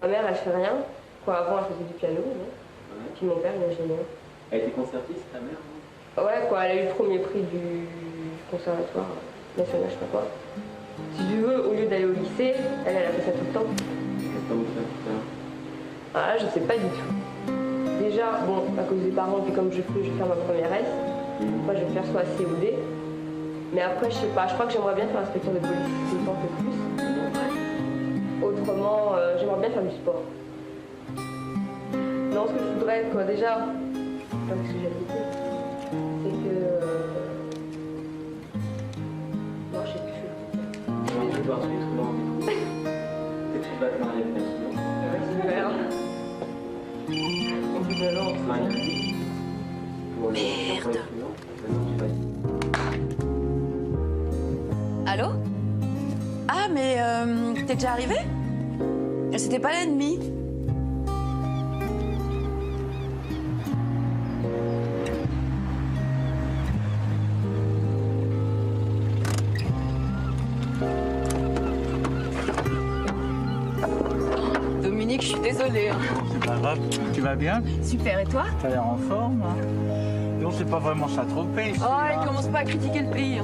Ma mère, elle fait rien. Quoi, avant, elle faisait du piano, mais... Puis mon père, il est ingénieur. Elle était concertiste, ta mère? Ouais, quoi, elle a eu le premier prix du conservatoire national, je sais pas quoi. Si tu veux, au lieu d'aller au lycée, elle a fait ça tout le temps. Qu'est-ce que vous faites tout ça? Ah, je sais pas du tout. Déjà, bon, à cause des parents, puis comme je vais faire ma première S, moi je vais faire soit C ou D. Mais après, je sais pas, je crois que j'aimerais bien faire inspecteur de police, tout le temps un peu plus. Autrement, j'aimerais bien faire du sport. Non, ce que je voudrais, quoi, déjà, enfin, ce que j'allais dire, c'est que. Non, je sais plus. Je vais voir ce que tu vas en découvrir. Peut-être que tu vas te marier avec un client. Super. Au bout d'un an, Pour les Merde. clients, maintenant tu vas être... Allô? Ah, mais t'es déjà arrivé? C'était pas l'ennemi. Dominique, je suis désolée. C'est pas grave, tu vas bien? Super, et toi? T'as l'air en forme, hein? Non, c'est pas vraiment Saint-Tropez ici. Oh, hein. elle commence pas à critiquer le pays.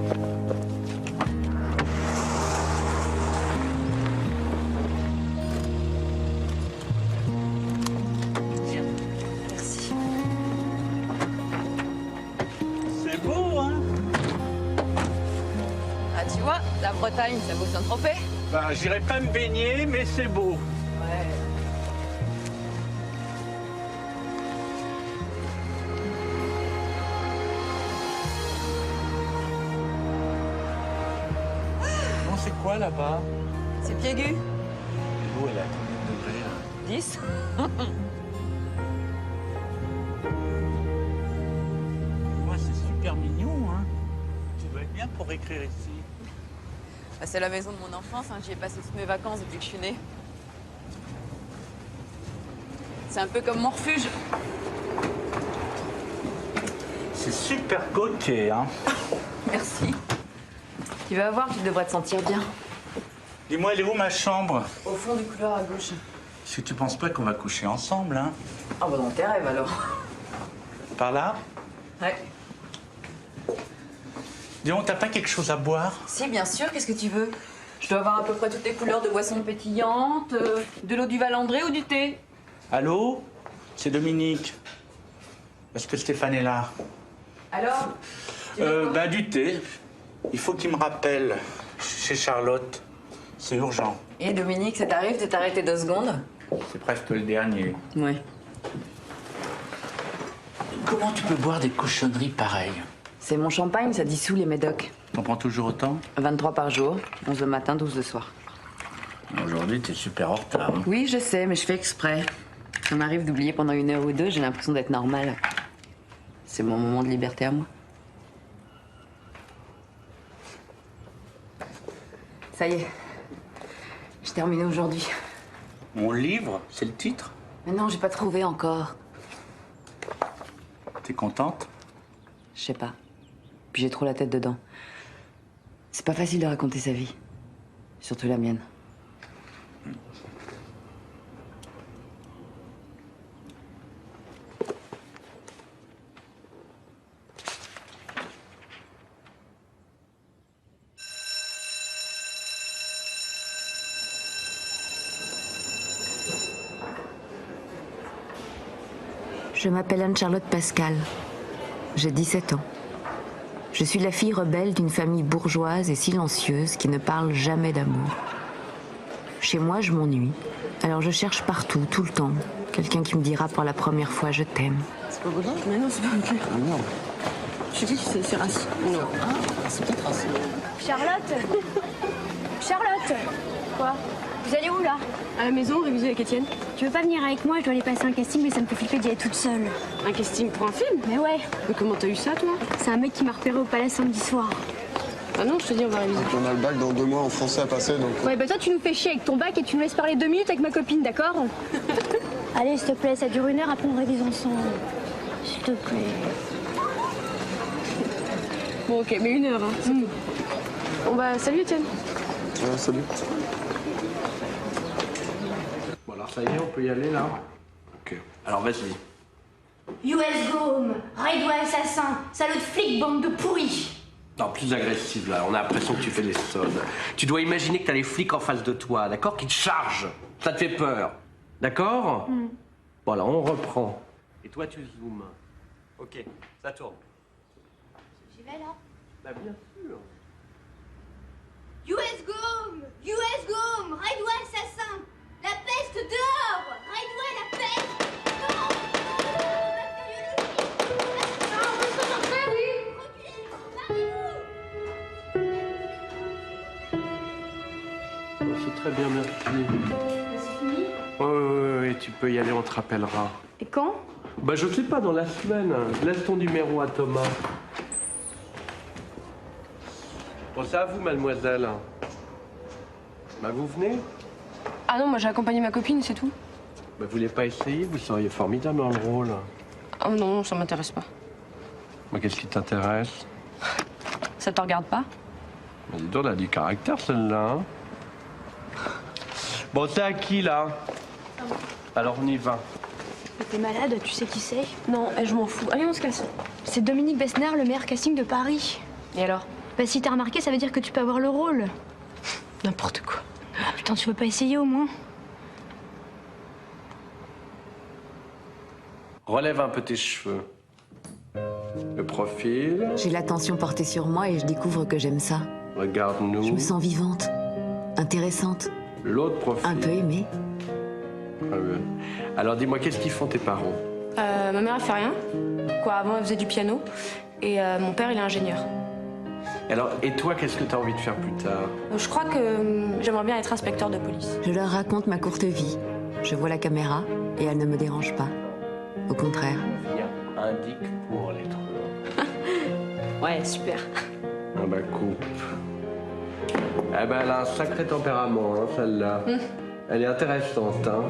Merci. C'est beau, hein? Ah, tu vois, la Bretagne, ça vaut Saint-Tropez. Bah, j'irai pas me baigner, mais c'est beau. Ouais. Bon, c'est quoi là-bas? C'est Piégu. L'eau, elle a combien de degrés, là? 10. Ouais, c'est super mignon, hein? Tu dois être bien pour écrire ici. Bah, c'est la maison de mon enfance, hein. J'y ai passé toutes mes vacances depuis que je suis née. C'est un peu comme mon refuge. C'est super côté, hein? Merci. Tu vas voir, tu devrais te sentir bien. Dis-moi, elle est où ma chambre? Au fond du couloir à gauche. Est-ce que tu penses pas qu'on va coucher ensemble, hein? Ah bah dans tes rêves alors. Par là? Ouais. Dis donc, t'as pas quelque chose à boire? Si, bien sûr, qu'est-ce que tu veux? Je dois avoir à peu près toutes les couleurs de boissons pétillantes, de l'eau du Valandré ou du thé. Allô? C'est Dominique. Est-ce que Stéphane est là? Alors? Tu veux quoi? Bah, du thé. Il faut qu'il me rappelle chez Charlotte. C'est urgent. Et Dominique, ça t'arrive de t'arrêter 2 secondes? C'est presque le dernier. Oui. Comment tu peux boire des cochonneries pareilles? C'est mon champagne, ça dissout les médocs. T'en prends toujours autant? 23 par jour, 11 le matin, 12 le soir. Aujourd'hui, t'es super en retard. Hein? Oui, je sais, mais je fais exprès. Ça m'arrive d'oublier pendant 1 heure ou 2, j'ai l'impression d'être normale. C'est mon moment de liberté à moi. Ça y est. J'ai terminé aujourd'hui. Mon livre, c'est le titre? Mais non, j'ai pas trouvé encore. T'es contente? Je sais pas. Puis j'ai trop la tête dedans. C'est pas facile de raconter sa vie. Surtout la mienne. Je m'appelle Anne-Charlotte Pascal. J'ai 17 ans. Je suis la fille rebelle d'une famille bourgeoise et silencieuse qui ne parle jamais d'amour. Chez moi, je m'ennuie. Alors je cherche partout, tout le temps, quelqu'un qui me dira pour la première fois « je t'aime ». C'est pas Godin? Mais non, c'est pas ok. Ah non. Je dis que c'est raciste. Non. Ah, c'est peut-être raciste. Charlotte Charlotte Quoi? Vous allez où là? À la maison, réviser avec Étienne. Tu veux pas venir avec moi? Je dois aller passer un casting mais ça me fait flipper d'y aller toute seule. Un casting pour un film? Mais ouais, Mais comment t'as eu ça, toi? c'est un mec qui m'a repéré au palais samedi soir. Ah non, je te dis, on va réviser. On a le bac dans 2 mois en français à passer, donc... Ouais bah toi tu nous fais chier avec ton bac et tu nous laisses parler 2 minutes avec ma copine, d'accord? Allez s'il te plaît, ça dure 1 heure, après on révise ensemble. S'il te plaît. Bon, ok, mais 1 heure, hein. C'est tout. Bon, bah, salut, Étienne. salut. ça y est, on peut y aller là? Ok. Alors vas-y. US Gome, Raid-Way assassin, salaud de flic, bande de pourris. Non, plus agressive là, on a l'impression que tu fais les sodes. Tu dois imaginer que t'as les flics en face de toi, d'accord? Qui te chargent. Ça te fait peur. D'accord? Voilà, on reprend. Et toi, tu zoomes. Ok, ça tourne. J'y vais là. Bah bien sûr. US Gome, Raid-Way assassin, la peste dehors, Raid-Way la peste. C'est très bien, merci. C'est fini? Ouais, tu peux y aller, on te rappellera. Et quand? Bah je sais pas, dans la semaine. Laisse ton numéro à Thomas. Bon, c'est à vous, mademoiselle. Bah vous venez? Ah non, moi j'ai accompagné ma copine, c'est tout. Bah vous voulez pas essayer? Vous seriez formidable dans le rôle. Oh non, ça m'intéresse pas. Bah qu'est-ce qui t'intéresse? Ça te regarde pas? Bah dis donc, elle a du caractère, celle-là. Hein. Bon, c'est à qui, là? Alors, on y va. T'es malade, tu sais qui c'est? Non, je m'en fous. Allez, on se casse. C'est Dominique Besnéard, le meilleur casting de Paris. Et alors? Bah si t'as remarqué, ça veut dire que tu peux avoir le rôle. N'importe quoi. Ah putain, tu veux pas essayer au moins? Relève un peu tes cheveux. Le profil. J'ai l'attention portée sur moi et je découvre que j'aime ça. Regarde-nous. Je me sens vivante, intéressante, L'autre profil. un peu aimée. Ah ouais. Alors, dis-moi, qu'est-ce qu'ils font tes parents? Ma mère, elle fait rien. Quoi, avant, elle faisait du piano. Et mon père, il est ingénieur. Alors, et toi, qu'est-ce que t'as envie de faire plus tard? Je crois que j'aimerais bien être inspecteur de police. Je leur raconte ma courte vie. Je vois la caméra et elle ne me dérange pas. Au contraire. Viens, indique pour les trucs. Ouais, super. Ah bah, coupe. Eh ben, elle a un sacré tempérament, hein, celle-là. Elle est intéressante, hein.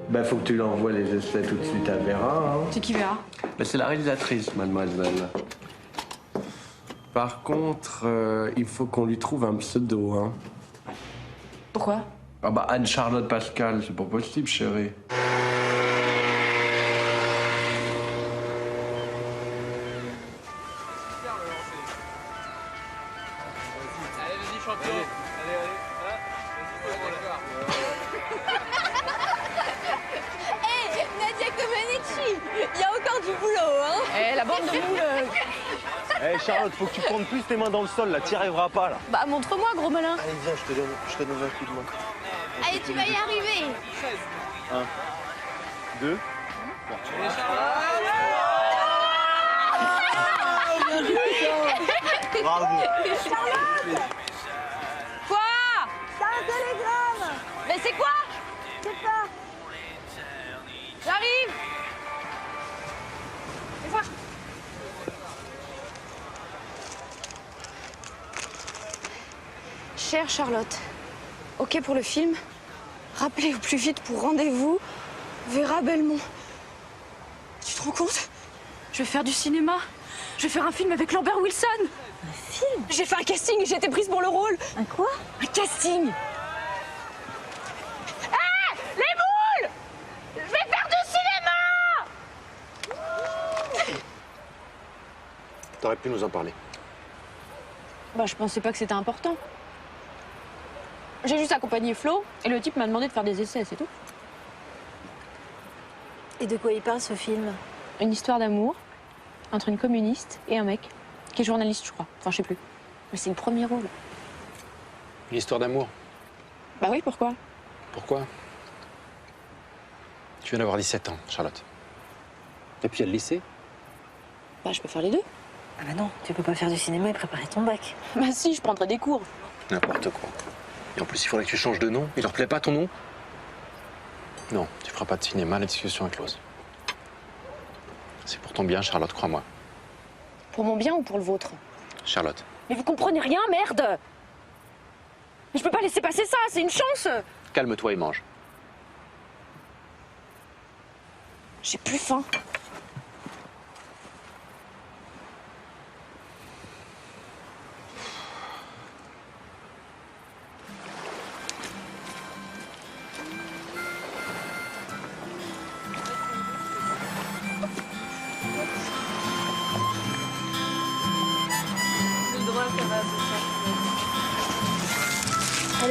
Bah, faut que tu l'envoies les essais tout de suite à Vera, hein. C'est qui verra? Bah, c'est la réalisatrice, mademoiselle. Par contre, il faut qu'on lui trouve un pseudo, hein. Pourquoi? Ah bah, Anne-Charlotte Pascal, c'est pas possible, chérie. Nadia Comaneci, il y a encore du boulot, hein? Eh, la bande de moules. Eh Charlotte, faut que tu plantes plus tes mains dans le sol, là, t'y arriveras pas, là. Bah, montre-moi, gros malin. Allez, viens, je te donne un coup de main. Allez, tu vas y arriver. 1, 2. Bravo. Quoi? T'as un télégramme. Mais c'est quoi? Je sais pas. J'arrive. Chère Charlotte, ok pour le film. Rappelez au plus vite pour rendez-vous. Vera Belmont. Tu te rends compte? Je vais faire du cinéma. Je vais faire un film avec Lambert Wilson. Un film? J'ai fait un casting et j'ai été prise pour le rôle. Un quoi? Un casting. Ah! Les moules! Je vais faire du cinéma! T'aurais pu nous en parler. Bah, je pensais pas que c'était important. J'ai juste accompagné Flo et le type m'a demandé de faire des essais, c'est tout. Et de quoi il parle, ce film? Une histoire d'amour entre une communiste et un mec qui est journaliste, je crois. Enfin, je sais plus. Mais c'est le premier rôle. Une histoire d'amour. Bah oui, pourquoi? Pourquoi? Tu viens d'avoir 17 ans, Charlotte. Et puis il y a le lycée. Bah, je peux faire les deux. Ah bah non, tu peux pas faire du cinéma et préparer ton bac. Bah si, je prendrai des cours. N'importe quoi. Et en plus, il faudrait que tu changes de nom. Il leur plaît pas ton nom? Non, tu feras pas de cinéma, la discussion est close. C'est pour ton bien, Charlotte, crois-moi. Pour mon bien ou pour le vôtre? Charlotte. Mais vous comprenez rien, merde! Mais je peux pas laisser passer ça, c'est une chance! Calme-toi et mange. J'ai plus faim.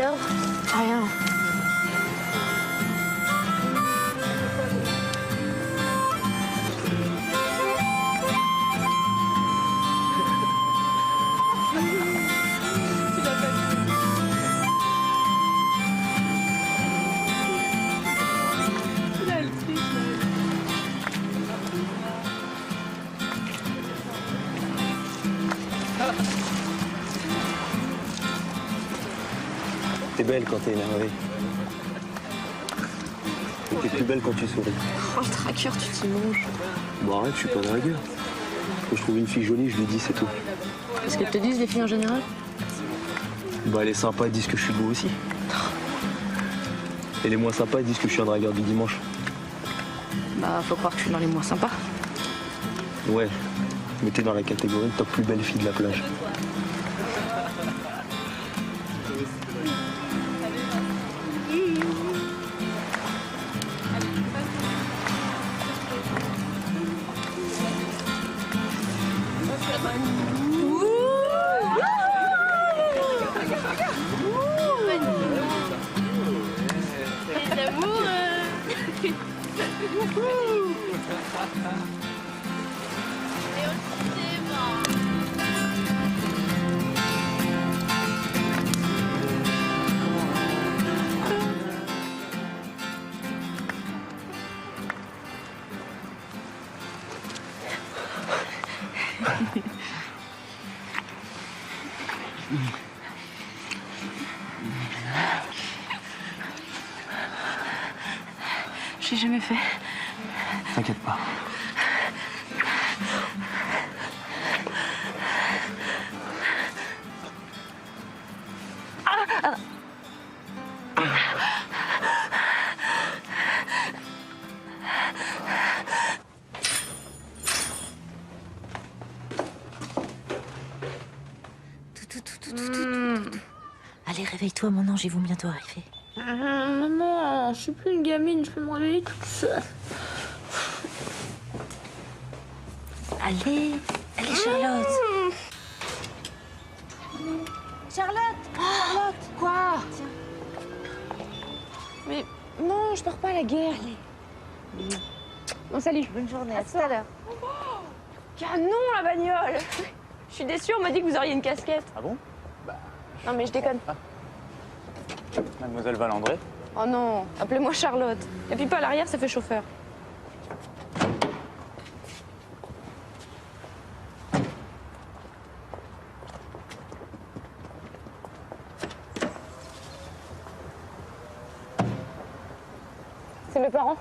t'observe. Rien. T'es belle quand t'es énervée. Et t'es plus belle quand tu souris. Oh, le traqueur, tu t'y manges. Bon, arrête, je suis pas dragueur. Quand je trouve une fille jolie, je lui dis, c'est tout. Qu'est-ce qu'elles te disent, les filles en général? Bah, elle est sympa, elles disent que je suis beau aussi. Et les moins sympas, elles disent que je suis un dragueur du dimanche. Bah, faut croire que je suis dans les moins sympas. Ouais, mais t'es dans la catégorie top plus belle fille de la plage. J'ai jamais fait. T'inquiète pas. Allez, réveille-toi, mon ange, ils vont bientôt arriver. Maman, je suis plus une gamine, je peux me réveiller toute seule. Allez, allez, Charlotte. Charlotte! Charlotte! Quoi? Mais non, je pars pas à la guerre. Bon, salut. Bonne journée, à tout à l'heure. Canon, la bagnole! Je suis déçue, on m'a dit que vous auriez une casquette. Ah bon? Non, mais je déconne. Mademoiselle Valandré? Oh non, appelez-moi Charlotte. Et puis pas à l'arrière, ça fait chauffeur. C'est mes parents.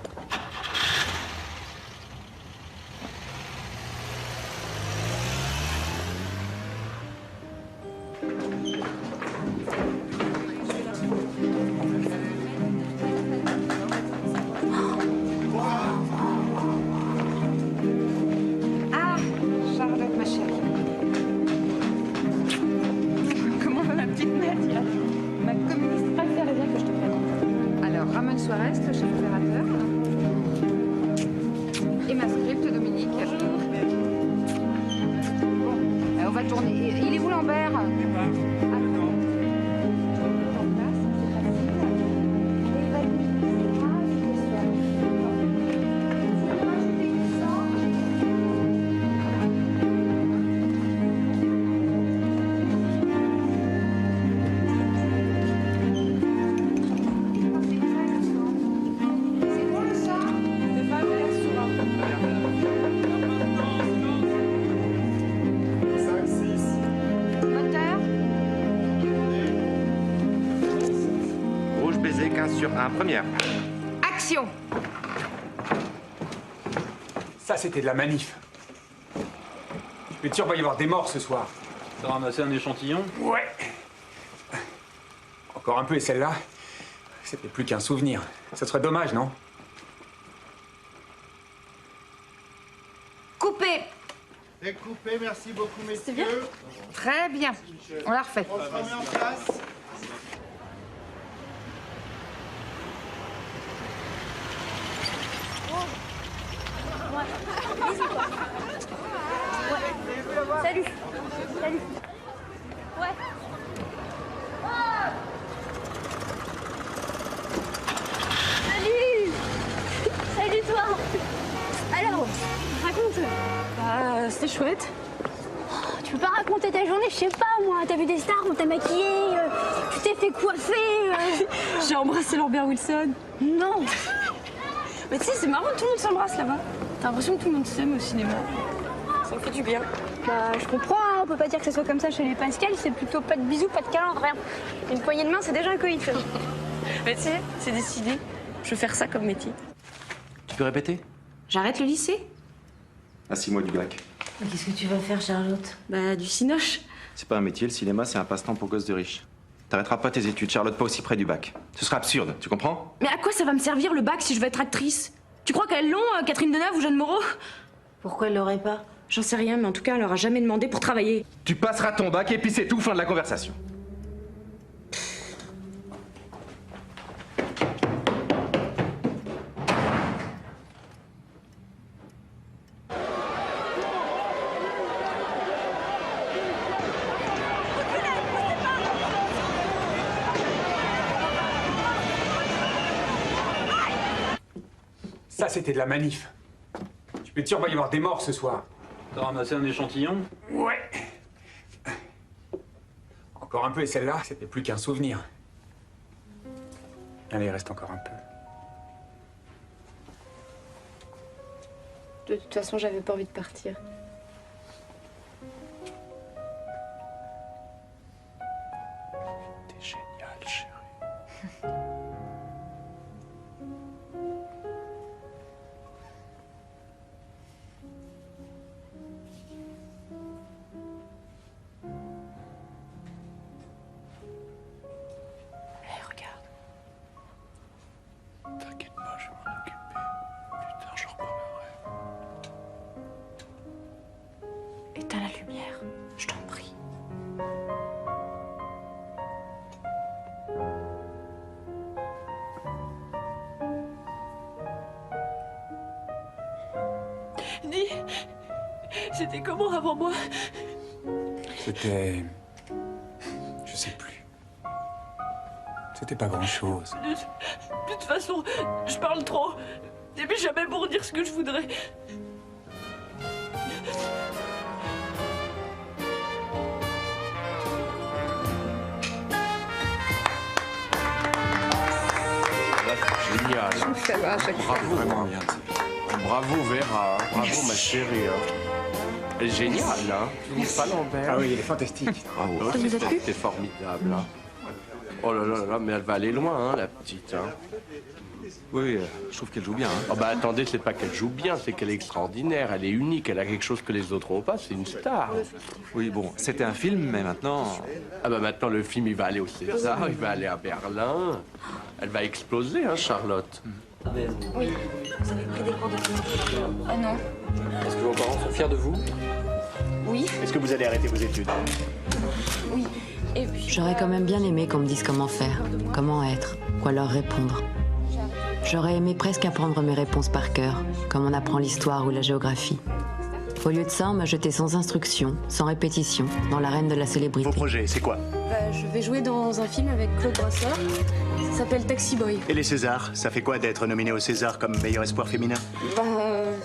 Ah, Charlotte, ma chérie. Comment va ma petite Nadia? Ma communiste préférée, bien que je te présente. Alors, Ramon Suarez, le chef opérateur. Et ma script, Dominique. Bon, on va tourner. Il est où Lambert? Rouge baiser 15 sur 1, première. Action! Ça, c'était de la manif. Mais tu va y avoir des morts ce soir. T'as ramassé un échantillon? Ouais. Encore un peu, et celle-là, c'était plus qu'un souvenir. Ce serait dommage, non? Coupé! C'est coupé, merci beaucoup, messieurs. bien? Très bien. On la refait. On se remet en place. Salut. Salut. Ouais. Bah, c'était chouette. Tu peux pas raconter ta journée, je sais pas moi. T'as vu des stars, on t'a maquillé, tu t'es fait coiffer. J'ai embrassé Lambert Wilson. Non. Mais tu sais, c'est marrant, tout le monde s'embrasse là-bas. T'as l'impression que tout le monde s'aime au cinéma. Ça me fait du bien. Bah, je comprends, hein. On peut pas dire que ce soit comme ça chez les Pascal. C'est plutôt pas de bisous, pas de câlins, rien. Une poignée de main, c'est déjà un coït. Mais tu sais, c'est décidé. Je veux faire ça comme métier. Tu peux répéter? J'arrête le lycée? À 6 mois du bac. Qu'est-ce que tu vas faire, Charlotte? Bah, du cinoche. C'est pas un métier, le cinéma, c'est un passe-temps pour gosses de riches. T'arrêteras pas tes études, Charlotte, pas aussi près du bac. Ce sera absurde, tu comprends? Mais à quoi ça va me servir le bac si je veux être actrice? Tu crois qu'elles l'ont, Catherine Deneuve ou Jeanne Moreau? Pourquoi elle l'aurait pas? J'en sais rien, mais en tout cas, elle leur a jamais demandé pour travailler. Tu passeras ton bac et puis c'est tout, fin de la conversation. Ça, c'était de la manif. Tu peux être sûr qu'il va y avoir des morts ce soir. T'as ramassé un échantillon? Ouais. Encore un peu et celle-là, c'était plus qu'un souvenir. Allez, reste encore un peu. De toute façon, j'avais pas envie de partir. T'es génial, chérie. T'inquiète pas, je vais m'en occuper. Putain, je reprendrai. Éteins la lumière, je t'en prie. Dis, c'était comment avant moi? C'était... Je sais plus. C'était pas grand-chose. De toute façon, je parle trop. Et puis jamais pour dire ce que je voudrais. Génial. Ça va à chaque fois. Bravo, vraiment bien. Bravo Vera, bravo ma chérie. Elle est géniale, hein. Tu trouves pas Lambert? Ah oui, elle est fantastique. Bravo. Ça vous a plu? C'est formidable. Hein. Oh là là là, mais elle va aller loin, hein, la petite. Hein. Oui, je trouve qu'elle joue bien. Hein. Oh bah attendez, c'est pas qu'elle joue bien, c'est qu'elle est extraordinaire, elle est unique, elle a quelque chose que les autres n'ont pas, c'est une star. Oui, bon, c'était un film, mais maintenant... Ah bah maintenant le film il va aller au César, il va aller à Berlin. Elle va exploser, hein, Charlotte. Oui, vous avez pris des cours de cinéma. Ah non. Est-ce que vos parents sont fiers de vous? Oui. Est-ce que vous allez arrêter vos études? Oui. Et puis... J'aurais quand même bien aimé qu'on me dise comment faire, comment être, quoi leur répondre. J'aurais aimé presque apprendre mes réponses par cœur, comme on apprend l'histoire ou la géographie. Au lieu de ça, on m'a jeté sans instruction, sans répétition, dans l'arène de la célébrité. Vos projets, c'est quoi? Bah, je vais jouer dans un film avec Claude Brasseur. Ça s'appelle Taxi Boy. Et les Césars, ça fait quoi d'être nominé au César comme meilleur espoir féminin?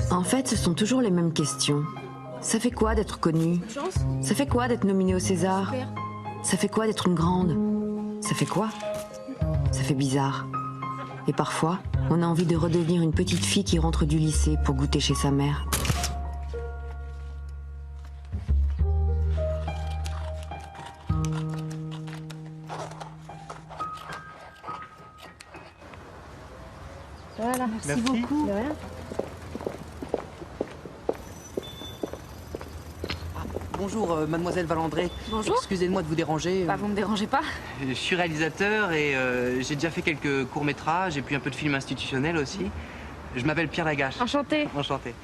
En fait, ce sont toujours les mêmes questions. Ça fait quoi d'être connue? Ça fait quoi d'être nominée au César? Ça fait quoi d'être une grande? Ça fait quoi? Ça fait bizarre. Et parfois, on a envie de redevenir une petite fille qui rentre du lycée pour goûter chez sa mère. Voilà, merci beaucoup. De rien. Bonjour, mademoiselle Valandré. Bonjour. Excusez-moi de vous déranger. Bah, vous me dérangez pas. Je suis réalisateur et j'ai déjà fait quelques courts-métrages et puis un peu de films institutionnels aussi. Je m'appelle Pierre Lagache. Enchanté. Enchanté.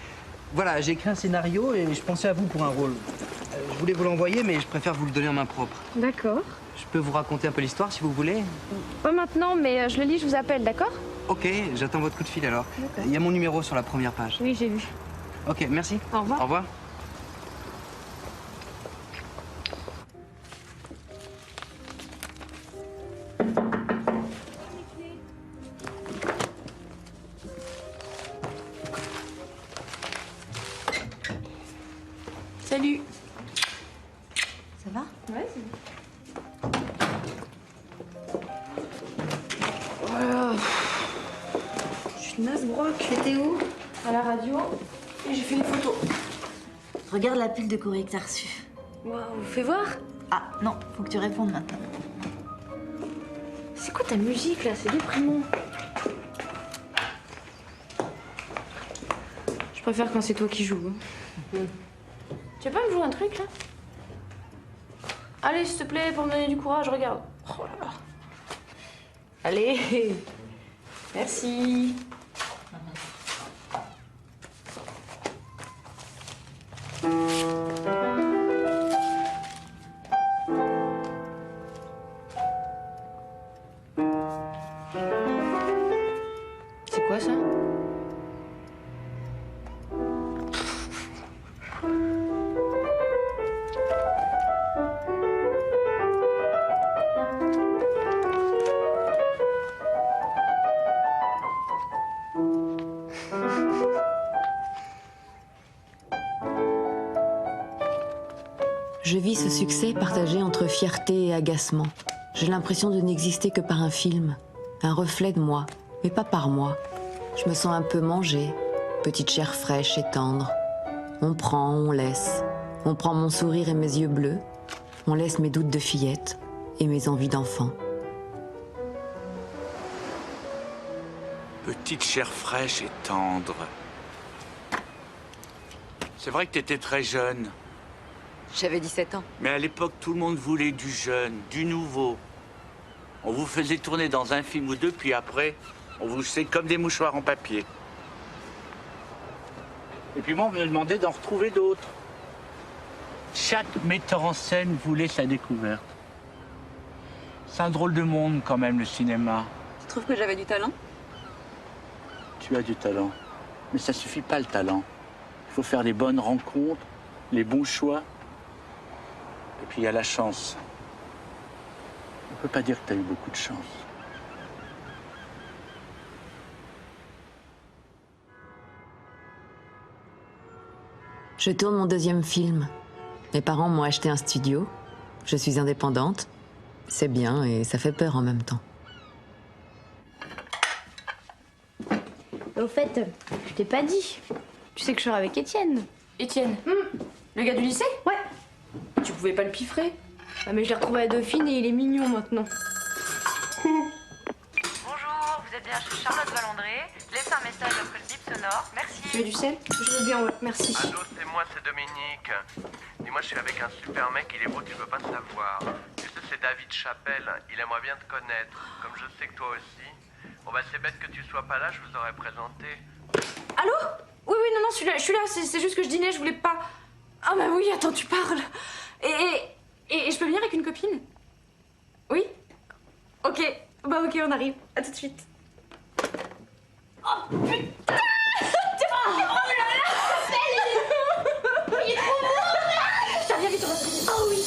Voilà, j'ai écrit un scénario et je pensais à vous pour un rôle. Je voulais vous l'envoyer, mais je préfère vous le donner en main propre. D'accord. Je peux vous raconter un peu l'histoire si vous voulez. Pas maintenant, mais je le lis, je vous appelle, d'accord? Ok, j'attends votre coup de fil alors. Il y a mon numéro sur la première page. Oui, j'ai vu. Ok, merci. Au revoir. Au revoir. Salut. Ça va? Ouais, c'est bon. Voilà. Je suis naze, Brock. J'étais où? À la radio. Et j'ai fait une photo. Regarde la pile de courrier que t'as reçu. Waouh, fais voir. Ah non, faut que tu répondes maintenant. C'est quoi ta musique là? C'est déprimant. Je préfère quand c'est toi qui joues. Tu veux pas me jouer un truc là? Allez, s'il te plaît, pour me donner du courage, regarde. Oh là là. Allez. Merci. C'est quoi ça? Je vis ce succès partagé entre fierté et agacement. J'ai l'impression de n'exister que par un film, un reflet de moi, mais pas par moi. Je me sens un peu mangée, petite chair fraîche et tendre. On prend, on laisse. On prend mon sourire et mes yeux bleus. On laisse mes doutes de fillette et mes envies d'enfant. Petite chair fraîche et tendre. C'est vrai que t'étais très jeune. J'avais 17 ans. Mais à l'époque, tout le monde voulait du jeune, du nouveau. On vous faisait tourner dans un film ou deux, puis après, on vous jetait comme des mouchoirs en papier. Et puis moi, on me demandait d'en retrouver d'autres. Chaque metteur en scène voulait sa découverte. C'est un drôle de monde, quand même, le cinéma. Tu trouves que j'avais du talent? Tu as du talent. Mais ça suffit pas, le talent. Il faut faire les bonnes rencontres, les bons choix. Et puis il y a la chance. On peut pas dire que tu as eu beaucoup de chance. Je tourne mon deuxième film. Mes parents m'ont acheté un studio. Je suis indépendante. C'est bien et ça fait peur en même temps. Au fait, je t'ai pas dit. Tu sais que je sors avec Étienne. Étienne? Le gars du lycée? Ouais. Tu pouvais pas le piffrer. Ah, mais je l'ai retrouvé à Dauphine et il est mignon maintenant. Bonjour, vous êtes bien chez Charlotte Valandré. Laissez un message après le bip sonore. Merci. Tu veux du sel? Je veux bien, ouais. Merci. Allô, c'est moi, c'est Dominique. Dis-moi, je suis avec un super mec, il est beau, tu veux pas savoir. Tu sais, c'est David Chappelle, il aimerait bien te connaître, comme je sais que toi aussi. Bon bah c'est bête que tu sois pas là, je vous aurais présenté. Allô? Oui, oui, non, je suis là. C'est juste que je dînais, je voulais pas... Ah bah oui, attends, tu parles. Et je peux venir avec une copine? Oui? Ok, bah ok, on arrive. À tout de suite. Oh putain! Oh là là! Il est trop beau! Putain, viens vite, on va se réveiller. Oh oui!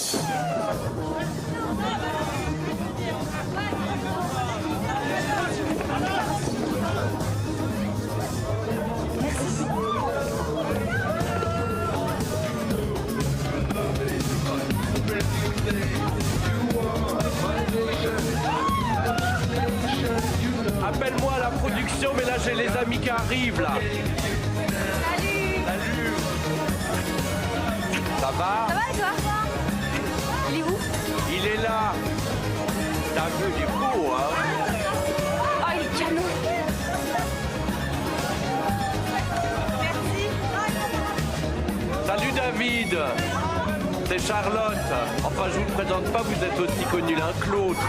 Appelle-moi à la production, mais là j'ai les amis qui arrivent là. Salut! Salut! Ça va? Ça va et toi? Il est où? Il est là. T'as vu, il est beau, hein? Oh, il est canon! Salut David. C'est Charlotte. Enfin, je vous le présente pas, vous êtes aussi connus l'un que l'autre.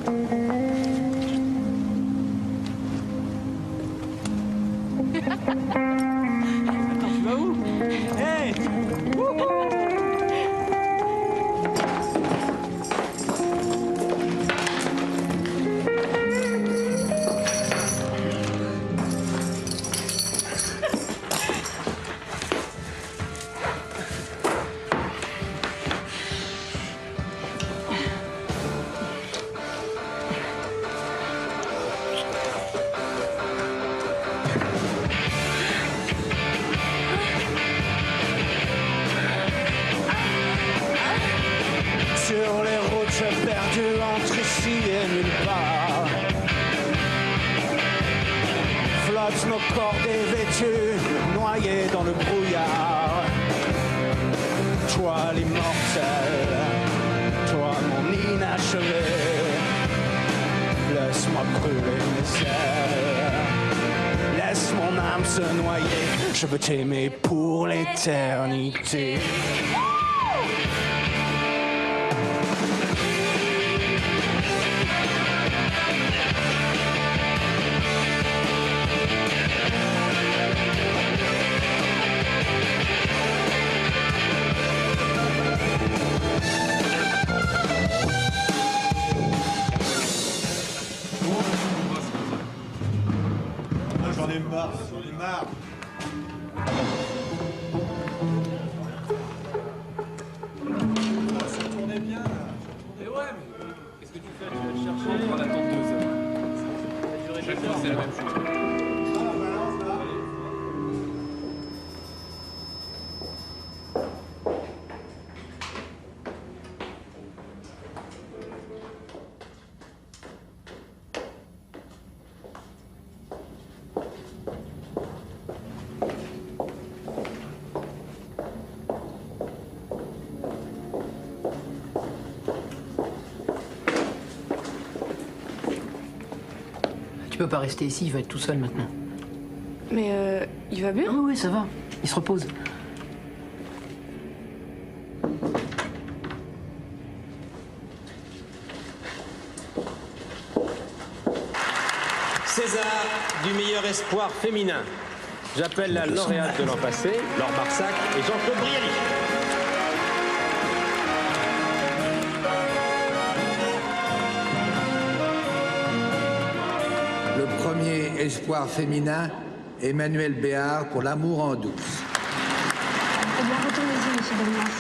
Attends, tu vas où? Hey! Sur les routes perdues entre ici et nulle part, flottent nos corps dévêtus, noyés dans le brouillard. Toi l'immortel, toi mon inachevé, laisse-moi brûler mes ailes, laisse mon âme se noyer, je veux t'aimer pour l'éternité. J'en ai marre, j'en ai marre. Ça tournait bien là. Mais ouais, mais qu'est-ce que tu fais? Tu vas le chercher, on va l'attendre 2 heures. Chaque fois, c'est la même chose. Tu peux pas rester ici, il va être tout seul maintenant. Mais il va bien? Oui, ça va. Il se repose. César du meilleur espoir féminin. J'appelle la lauréate de l'an passé, Laure Barsac et Jean-Claude Brialy. Le premier espoir féminin, Emmanuel Béard pour L'amour en douce. Eh bien, retournez-y, monsieur Delmas.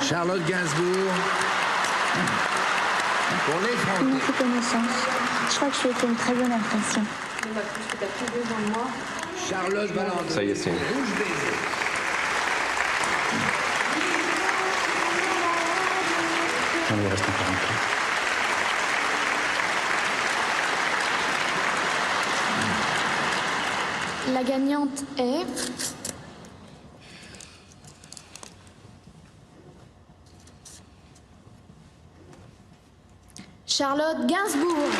Charlotte Gainsbourg pour On a l'effronter. fait connaissance. Je crois que je lui ai fait une très bonne impression. Charlotte Valentin. Ça y est, c'est. Rouge baiser. On lui reste encore un peu. La gagnante est... Charlotte Gainsbourg.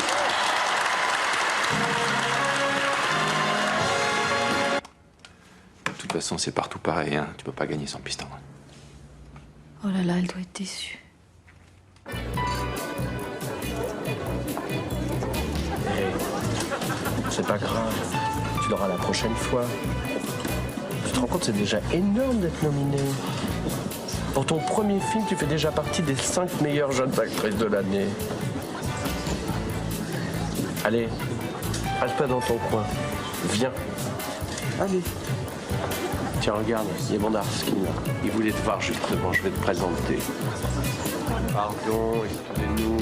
De toute façon, c'est partout pareil, hein. Tu peux pas gagner sans piston. Oh là là, elle doit être déçue. C'est pas grave. Tu l'auras la prochaine fois. Tu te rends compte, c'est déjà énorme d'être nominé. Pour ton premier film, tu fais déjà partie des 5 meilleures jeunes actrices de l'année. Allez, reste pas dans ton coin. Viens. Allez. Tiens, regarde, il y a mon Arskin là. Il voulait te voir justement, je vais te présenter. Pardon, excusez-nous.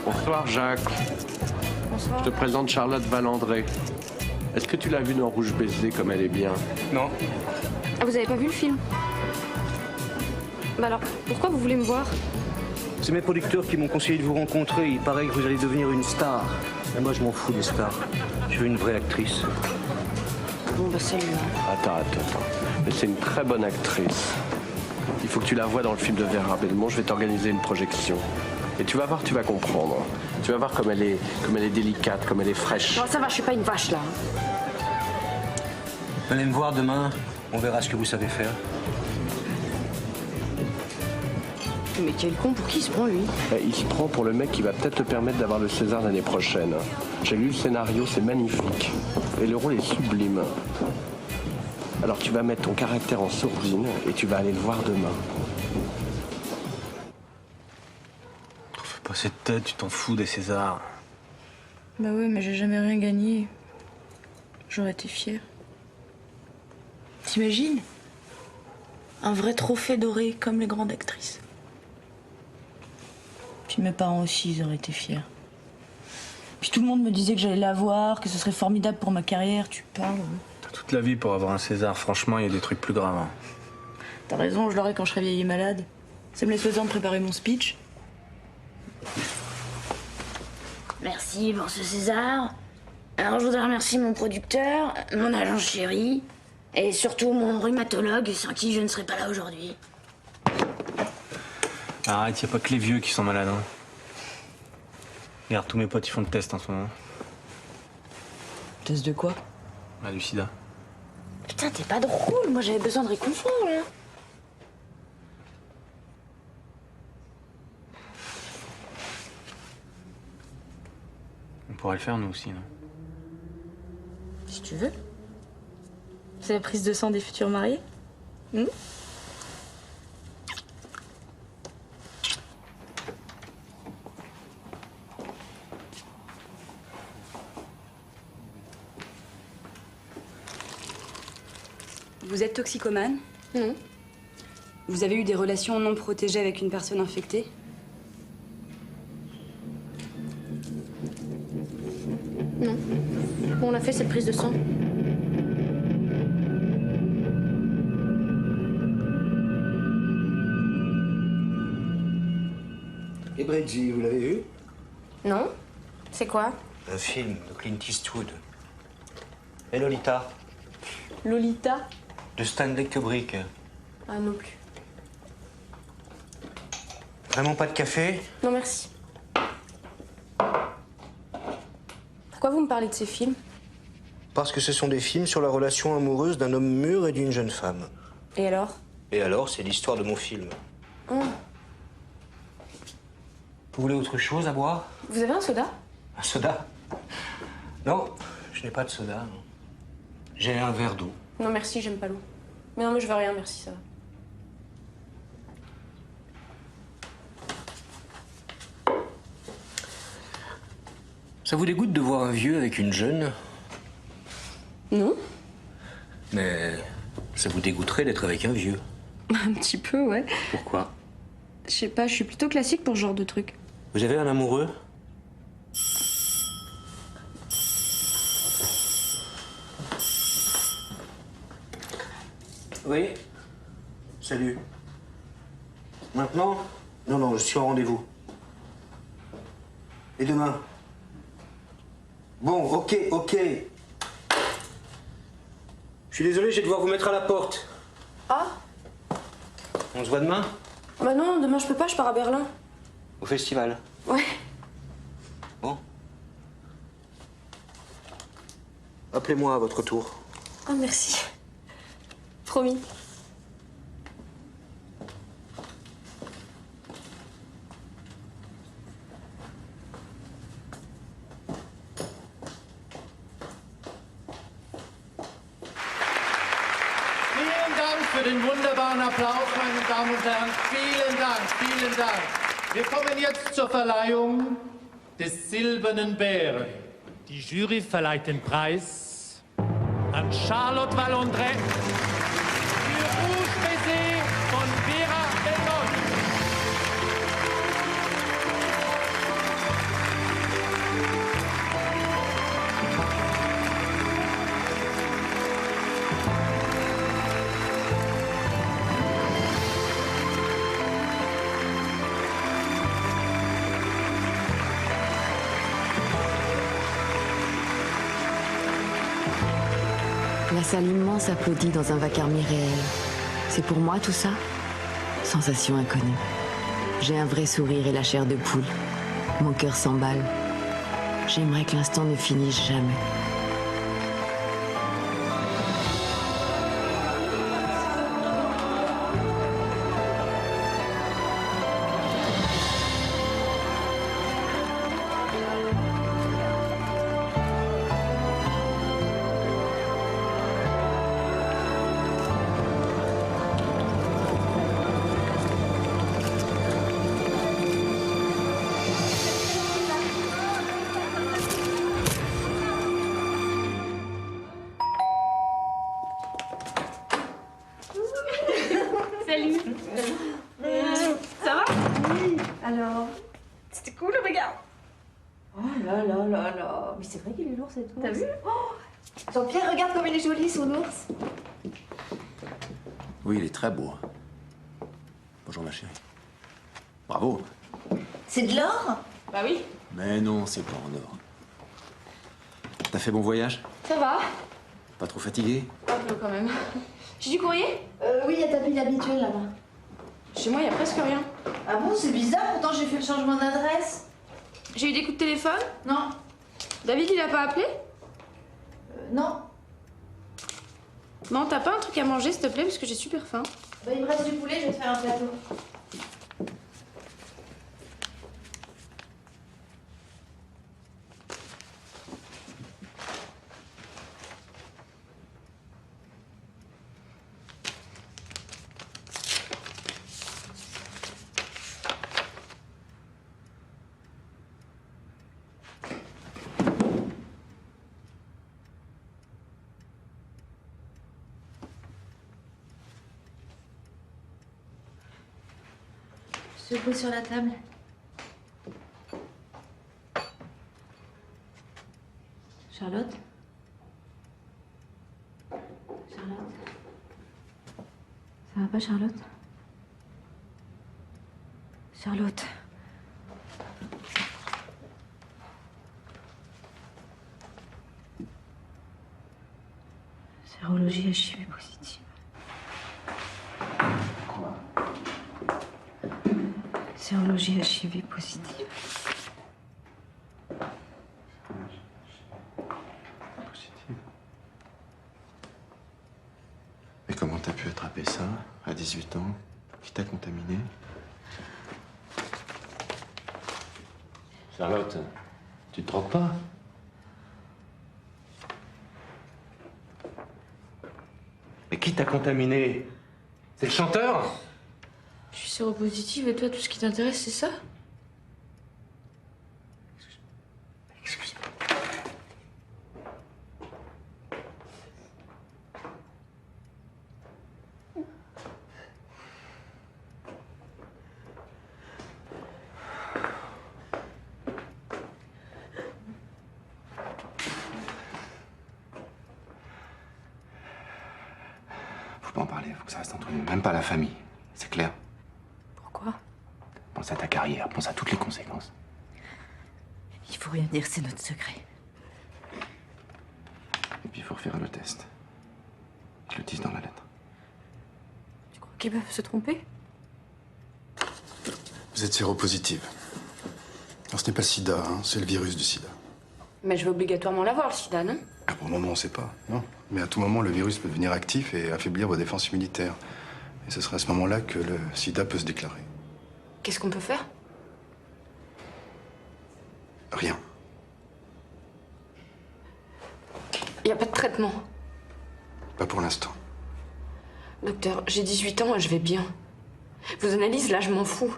Bonsoir Jacques. Bonsoir. Je te présente Charlotte Valandré. Est-ce que tu l'as vue dans Rouge Baiser comme elle est bien? Non. Ah, vous avez pas vu le film? Bah alors, pourquoi vous voulez me voir? C'est mes producteurs qui m'ont conseillé de vous rencontrer. Il paraît que vous allez devenir une star. Et moi, je m'en fous des stars. Je veux une vraie actrice. Bon, bah salut. Attends. Mais c'est une très bonne actrice. Il faut que tu la vois dans le film de Vera Belmont. Je vais t'organiser une projection. Et tu vas voir, tu vas comprendre. Tu vas voir comme elle est délicate, comme elle est fraîche. Non, ça va, je suis pas une vache là. Venez me voir demain. On verra ce que vous savez faire. Mais quel con, pour qui il se prend, lui? Il se prend pour le mec qui va peut-être te permettre d'avoir le César l'année prochaine. J'ai lu le scénario, c'est magnifique. Et le rôle est sublime. Alors tu vas mettre ton caractère en sourdine et tu vas aller le voir demain. Fais pas cette tête, tu t'en fous des Césars. Bah ouais, mais j'ai jamais rien gagné. J'aurais été fière. T'imagines? Un vrai trophée doré comme les grandes actrices. Puis mes parents aussi, ils auraient été fiers. Puis tout le monde me disait que j'allais l'avoir, que ce serait formidable pour ma carrière. Tu parles? T'as toute la vie pour avoir un César. Franchement, il y a des trucs plus graves. Hein. T'as raison, je l'aurai quand je serai vieille et malade. Ça me laisse le temps de préparer mon speech. Merci pour ce César. Alors je voudrais remercier mon producteur, mon agent chéri, et surtout mon rhumatologue sans qui je ne serais pas là aujourd'hui. Arrête, y a pas que les vieux qui sont malades. Hein. Regarde, tous mes potes, ils font le test en ce moment. Test de quoi? Ah, du sida. Putain, t'es pas drôle, moi j'avais besoin de réconfort là. On pourrait le faire, nous aussi, non? Si tu veux. C'est la prise de sang des futurs mariés? Vous êtes toxicomane? Non. Vous avez eu des relations non protégées avec une personne infectée? Non. On a fait cette prise de sang. Et Bridgie, vous l'avez vu? Non. C'est quoi? Un film de Clint Eastwood. Et Lolita, Lolita? de Stanley Kubrick. Ah non plus. Vraiment pas de café? Non merci. Pourquoi vous me parlez de ces films? Parce que ce sont des films sur la relation amoureuse d'un homme mûr et d'une jeune femme. Et alors? Et alors, c'est l'histoire de mon film. Hum. Vous voulez autre chose à boire? Vous avez un soda? Un soda? Non, je n'ai pas de soda. non. J'ai un verre d'eau. Non merci, j'aime pas l'eau. Mais non mais je veux rien, merci, ça va. Ça vous dégoûte de voir un vieux avec une jeune? Non. Mais ça vous dégoûterait d'être avec un vieux. Un petit peu, ouais. Pourquoi? Je sais pas, je suis plutôt classique pour ce genre de truc. Vous avez un amoureux? Oui? Salut. Maintenant? Non, non, je suis en rendez-vous. Et demain? Bon, ok, ok. Je suis désolé, je vais devoir vous mettre à la porte. Ah? On se voit demain? Bah non, demain je peux pas, je pars à Berlin. Au festival? Ouais. Bon. Appelez-moi à votre tour. Ah merci. Promis. Vielen Dank für den wunderbaren Applaus, meine Damen und Herren. Vielen Dank, vielen Dank. Wir kommen jetzt zur Verleihung des Silbernen Bären. Die Jury verleiht den Preis an Charlotte Valandré für Rouge Baiser von Vera Bellotti. La salle immense applaudit dans un vacarme irréel. C'est pour moi tout ça? Sensation inconnue. J'ai un vrai sourire et la chair de poule. Mon cœur s'emballe. J'aimerais que l'instant ne finisse jamais. Salut. Ça va? Oui. Alors? C'était cool, regarde. Oh là là là là. Mais c'est vrai qu'il est lourd cet ours. T'as vu? Oh, Jean-Pierre, regarde comme il est joli son ours. Oui, il est très beau. Bonjour ma chérie. Bravo. C'est de l'or? Bah oui. Mais non, c'est pas en or. T'as fait bon voyage? Ça va? Pas trop fatigué? Un peu quand même. J'ai du courrier? Oui, il y a ta pile habituelle là-bas. Chez moi, il y a presque rien. Ah bon, c'est bizarre, pourtant j'ai fait le changement d'adresse. J'ai eu des coups de téléphone? Non. David, il a pas appelé? Non. Non, t'as pas un truc à manger, s'il te plaît, parce que j'ai super faim. Bah, il me reste du poulet, je vais te faire un plateau. Je pose sur la table. Charlotte? Charlotte? Ça va pas, Charlotte? Charlotte? Sérologie HIV positive. Sérologie HIV positive. Mais comment t'as pu attraper ça à 18 ans? Qui t'a contaminé? Charlotte, tu te drogues pas? Mais qui t'a contaminé? C'est le chanteur? Je suis séropositive et toi, tout ce qui t'intéresse, c'est ça? Excuse-moi. Faut pas en parler, faut que ça reste entre nous, même pas la famille. C'est clair? Pourquoi? Pense à ta carrière, pense à toutes les conséquences. Il faut rien dire, c'est notre secret. Et puis il faut refaire le test. Je le dis dans la lettre. Tu crois qu'ils peuvent se tromper? Vous êtes séropositive. Alors ce n'est pas le sida, hein, c'est le virus du sida. Mais je vais obligatoirement l'avoir, le sida, non? Ah, pour le moment, on ne sait pas, non. Mais à tout moment, le virus peut devenir actif et affaiblir vos défenses immunitaires. Et ce sera à ce moment-là que le sida peut se déclarer. Qu'est-ce qu'on peut faire? Rien. Il n'y a pas de traitement. Pas pour l'instant. Docteur, j'ai 18 ans et je vais bien. Vos analyses, là, je m'en fous.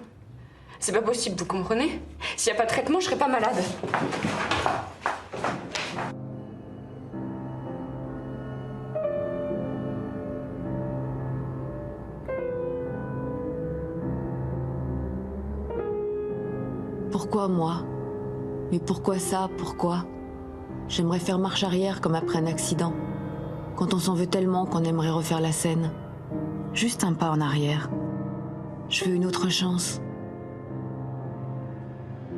C'est pas possible, vous comprenez? S'il n'y a pas de traitement, je serai pas malade. Pourquoi moi? Mais pourquoi ça? Pourquoi? J'aimerais faire marche arrière comme après un accident. Quand on s'en veut tellement qu'on aimerait refaire la scène. Juste un pas en arrière. Je veux une autre chance.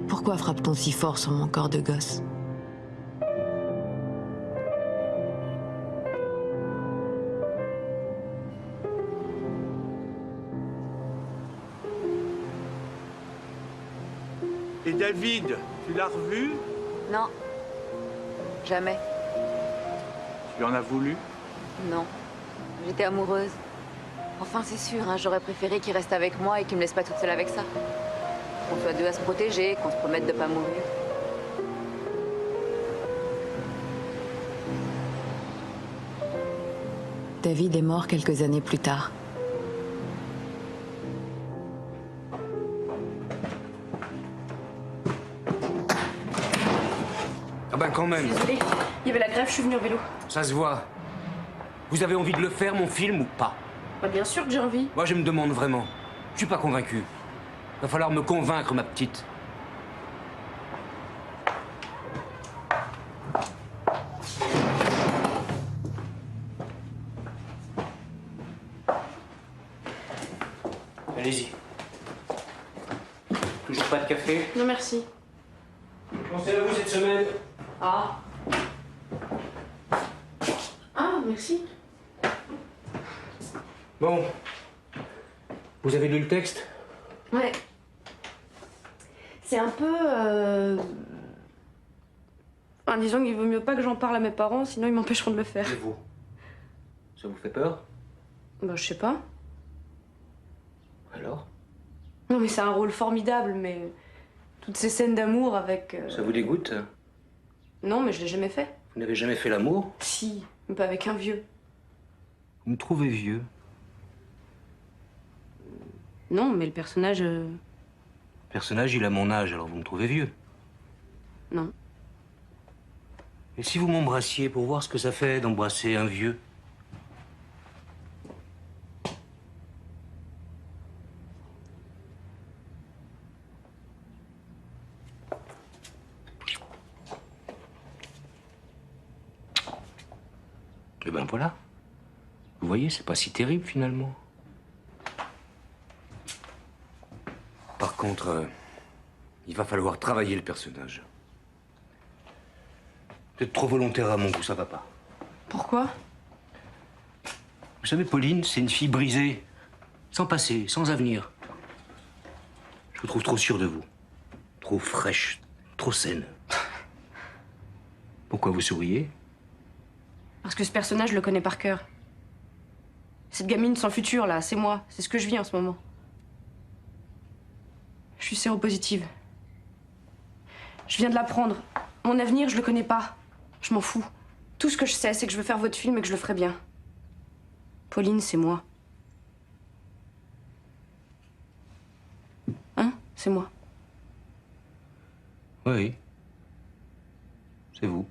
Pourquoi frappe-t-on si fort sur mon corps de gosse? Et David, tu l'as revu? Non. Jamais. Tu en as voulu? Non. J'étais amoureuse. Enfin, c'est sûr, hein, j'aurais préféré qu'il reste avec moi et qu'il me laisse pas toute seule avec ça. Qu'on soit deux à se protéger, qu'on se promette de pas mourir. David est mort quelques années plus tard. Ah ben quand même. Désolée, il y avait la grève, je suis venue en vélo. Ça se voit. Vous avez envie de le faire, mon film, ou pas? Bah, bien sûr que j'ai envie. Moi, je me demande vraiment. Je suis pas convaincu. Va falloir me convaincre, ma petite. Allez-y. Toujours pas de café? Non, merci. Pensez à vous cette semaine. Ah. Ah, merci. Bon. Vous avez lu le texte? Ouais. C'est un peu... Enfin, disons qu'il vaut mieux pas que j'en parle à mes parents, sinon ils m'empêcheront de le faire. Et vous? Ça vous fait peur? Bah, je sais pas. Alors? Non, mais c'est un rôle formidable, mais... Toutes ces scènes d'amour avec... Ça vous dégoûte? Non, mais je l'ai jamais fait. Vous n'avez jamais fait l'amour? Si, mais pas avec un vieux. Vous me trouvez vieux. Non, mais le personnage... Le personnage, il a mon âge, alors vous me trouvez vieux. Non. Et si vous m'embrassiez pour voir ce que ça fait d'embrasser un vieux? Et ben voilà. Vous voyez, c'est pas si terrible finalement. Par contre, il va falloir travailler le personnage. Peut-être trop volontaire à mon goût, ça va pas. Pourquoi? Vous savez, Pauline, c'est une fille brisée. Sans passé, sans avenir. Je vous trouve trop sûre de vous. Trop fraîche, trop saine. Pourquoi vous souriez? Parce que ce personnage, je le connais par cœur. Cette gamine sans futur, là, c'est moi. C'est ce que je vis en ce moment. Je suis séropositive. Je viens de l'apprendre. Mon avenir, je le connais pas. Je m'en fous. Tout ce que je sais, c'est que je veux faire votre film et que je le ferai bien. Pauline, c'est moi. Hein? C'est moi. Oui. C'est vous.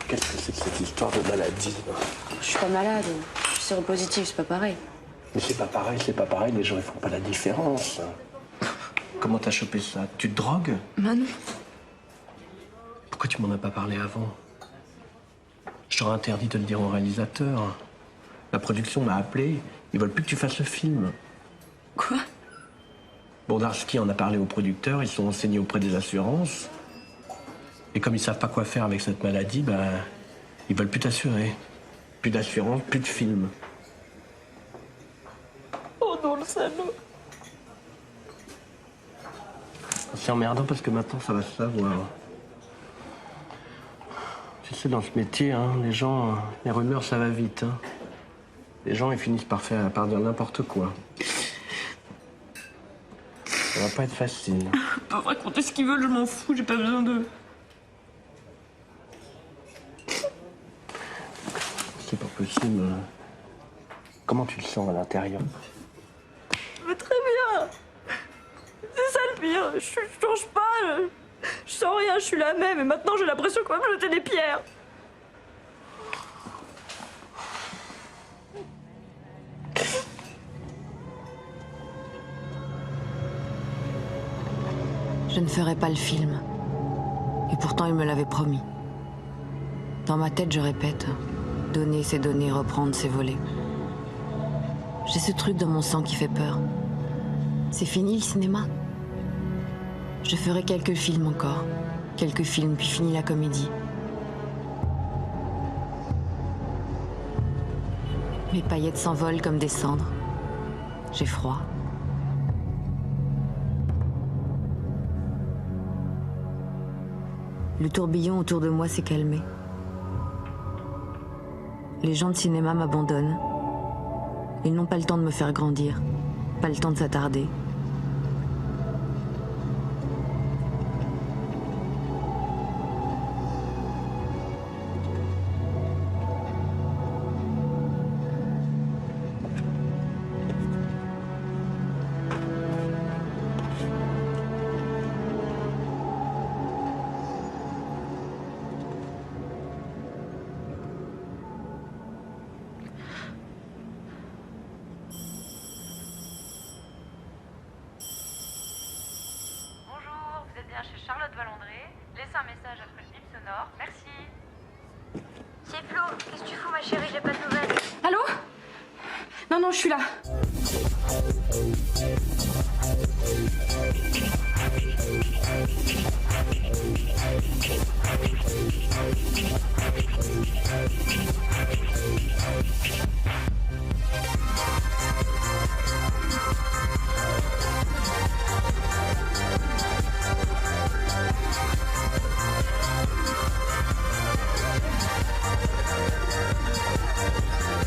Qu'est-ce que c'est que cette histoire de maladie? Je suis pas malade. Je suis séropositive, c'est pas pareil. Mais c'est pas pareil, c'est pas pareil, les gens ils font pas la différence. Comment t'as chopé ça? Tu te drogues? Manon. Pourquoi tu m'en as pas parlé avant? Je t'aurais interdit de le dire au réalisateur. La production m'a appelé. Ils veulent plus que tu fasses le film. Quoi? Bondarski en a parlé aux producteurs, ils sont renseignés auprès des assurances. Et comme ils savent pas quoi faire avec cette maladie, ben, ils veulent plus t'assurer. Plus d'assurance, plus de film. Oh non, le salaud. C'est emmerdant parce que maintenant ça va se savoir. Tu sais, dans ce métier, hein, les gens, les rumeurs, ça va vite. Hein. Les gens, ils finissent par dire n'importe quoi. Ça va pas être facile. Ils peuvent raconter ce qu'ils veulent, je m'en fous, j'ai pas besoin d'eux. C'est pas possible. Comment tu le sens à l'intérieur? Mais très bien. C'est ça le pire. Je change pas. Je sens rien, je suis la même. Et maintenant, j'ai l'impression qu'on va me jeter des pierres. Je ne ferai pas le film. Et pourtant, il me l'avait promis. Dans ma tête, je répète, donner c'est donner, reprendre c'est voler. J'ai ce truc dans mon sang qui fait peur. C'est fini le cinéma. Je ferai quelques films encore. Quelques films, puis fini la comédie. Mes paillettes s'envolent comme des cendres. J'ai froid. Le tourbillon autour de moi s'est calmé. Les gens de cinéma m'abandonnent. Ils n'ont pas le temps de me faire grandir, pas le temps de s'attarder. Charlotte Valandré. Laissez un message après le bip sonore. Merci. C'est Flo, qu'est-ce que tu fous, ma chérie? J'ai pas de nouvelles. Allô? Non, non, je suis là.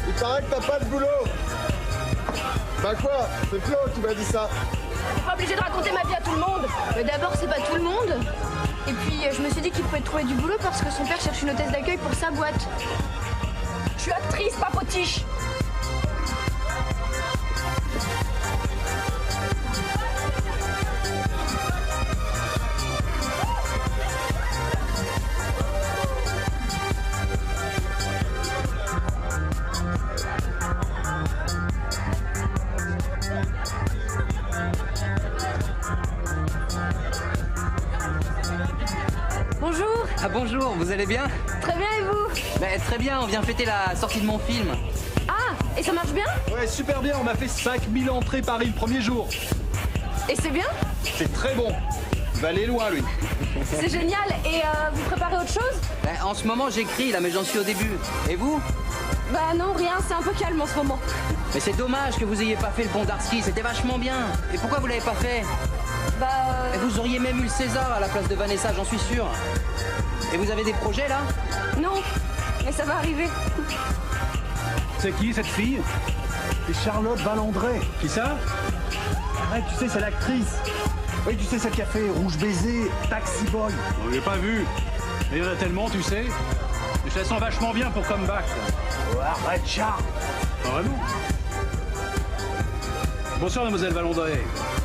Il paraît que t'as pas de boulot. Bah quoi? C'est Flo qui m'a dit ça. T'es pas obligé de raconter ma vie à tout le monde. Mais d'abord, c'est pas tout le monde. Et puis, je me suis dit qu'il pouvait trouver du boulot parce que son père cherche une hôtesse d'accueil pour sa boîte. Je suis actrice, pas potiche. Bonjour. Ah bonjour, vous allez bien? Très bien, et vous? Très bien, on vient fêter la sortie de mon film. Ah, et ça marche bien? Ouais, super bien, on m'a fait 5000 entrées Paris le premier jour. Et c'est bien? C'est très bon. Il va aller loin, lui. C'est génial. Et vous préparez autre chose? En ce moment j'écris là, mais j'en suis au début. Et vous? Bah non, rien, c'est un peu calme en ce moment. Mais c'est dommage que vous ayez pas fait le Bondarski, c'était vachement bien. Et pourquoi vous l'avez pas fait? Et vous auriez même eu le César à la place de Vanessa, j'en suis sûr. Et vous avez des projets là? Non, mais ça va arriver. C'est qui cette fille? C'est Charlotte Valandré. Qui ça? Arrête, tu sais, c'est l'actrice. Oui, tu sais, celle qui a fait Rouge Baiser, Taxi Boy. On l'ai pas vu. Mais il y en a tellement, tu sais. Je la sens vachement bien pour comeback. Oh, arrête, Charles. Pas vraiment. Bonsoir, mademoiselle Valandré.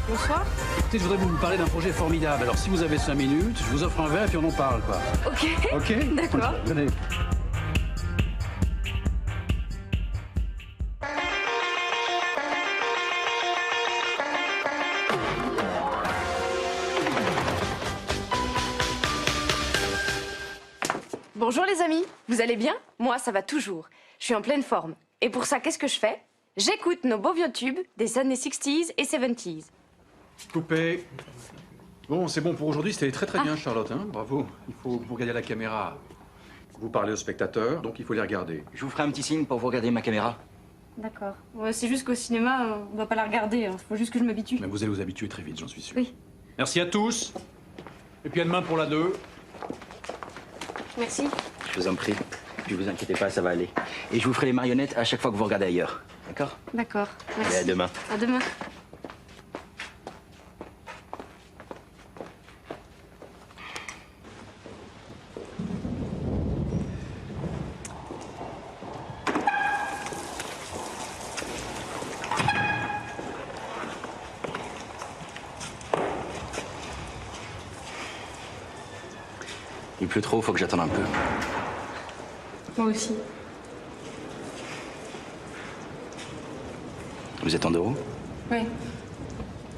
Bonsoir. Écoutez, je voudrais vous parler d'un projet formidable. Alors, si vous avez 5 minutes, je vous offre un verre et puis on en parle, quoi. Ok. Ok? D'accord. Venez. Bonjour les amis, vous allez bien? Moi ça va toujours, je suis en pleine forme. Et pour ça, qu'est-ce que je fais? J'écoute nos beaux vieux tubes des années 60s et 70s. Coupé. Bon, c'est bon pour aujourd'hui. C'était très très bien, Charlotte. Hein, bravo. Il faut que vous regardiez la caméra. Vous parlez aux spectateurs, donc il faut les regarder. Je vous ferai un petit signe pour vous regarder ma caméra. D'accord. Ouais, c'est juste qu'au cinéma, on va pas la regarder. Il faut juste que je m'habitue. Mais vous allez vous habituer très vite, j'en suis sûr. Oui. Merci à tous. Et puis à demain pour la 2. Merci. Je vous en prie. Ne vous inquiétez pas, ça va aller. Et je vous ferai les marionnettes à chaque fois que vous regardez ailleurs. D'accord? D'accord. Merci. Allez, à demain. À demain. Il pleut trop, faut que j'attende un peu. Moi aussi. Vous êtes en deux roues? Ouais.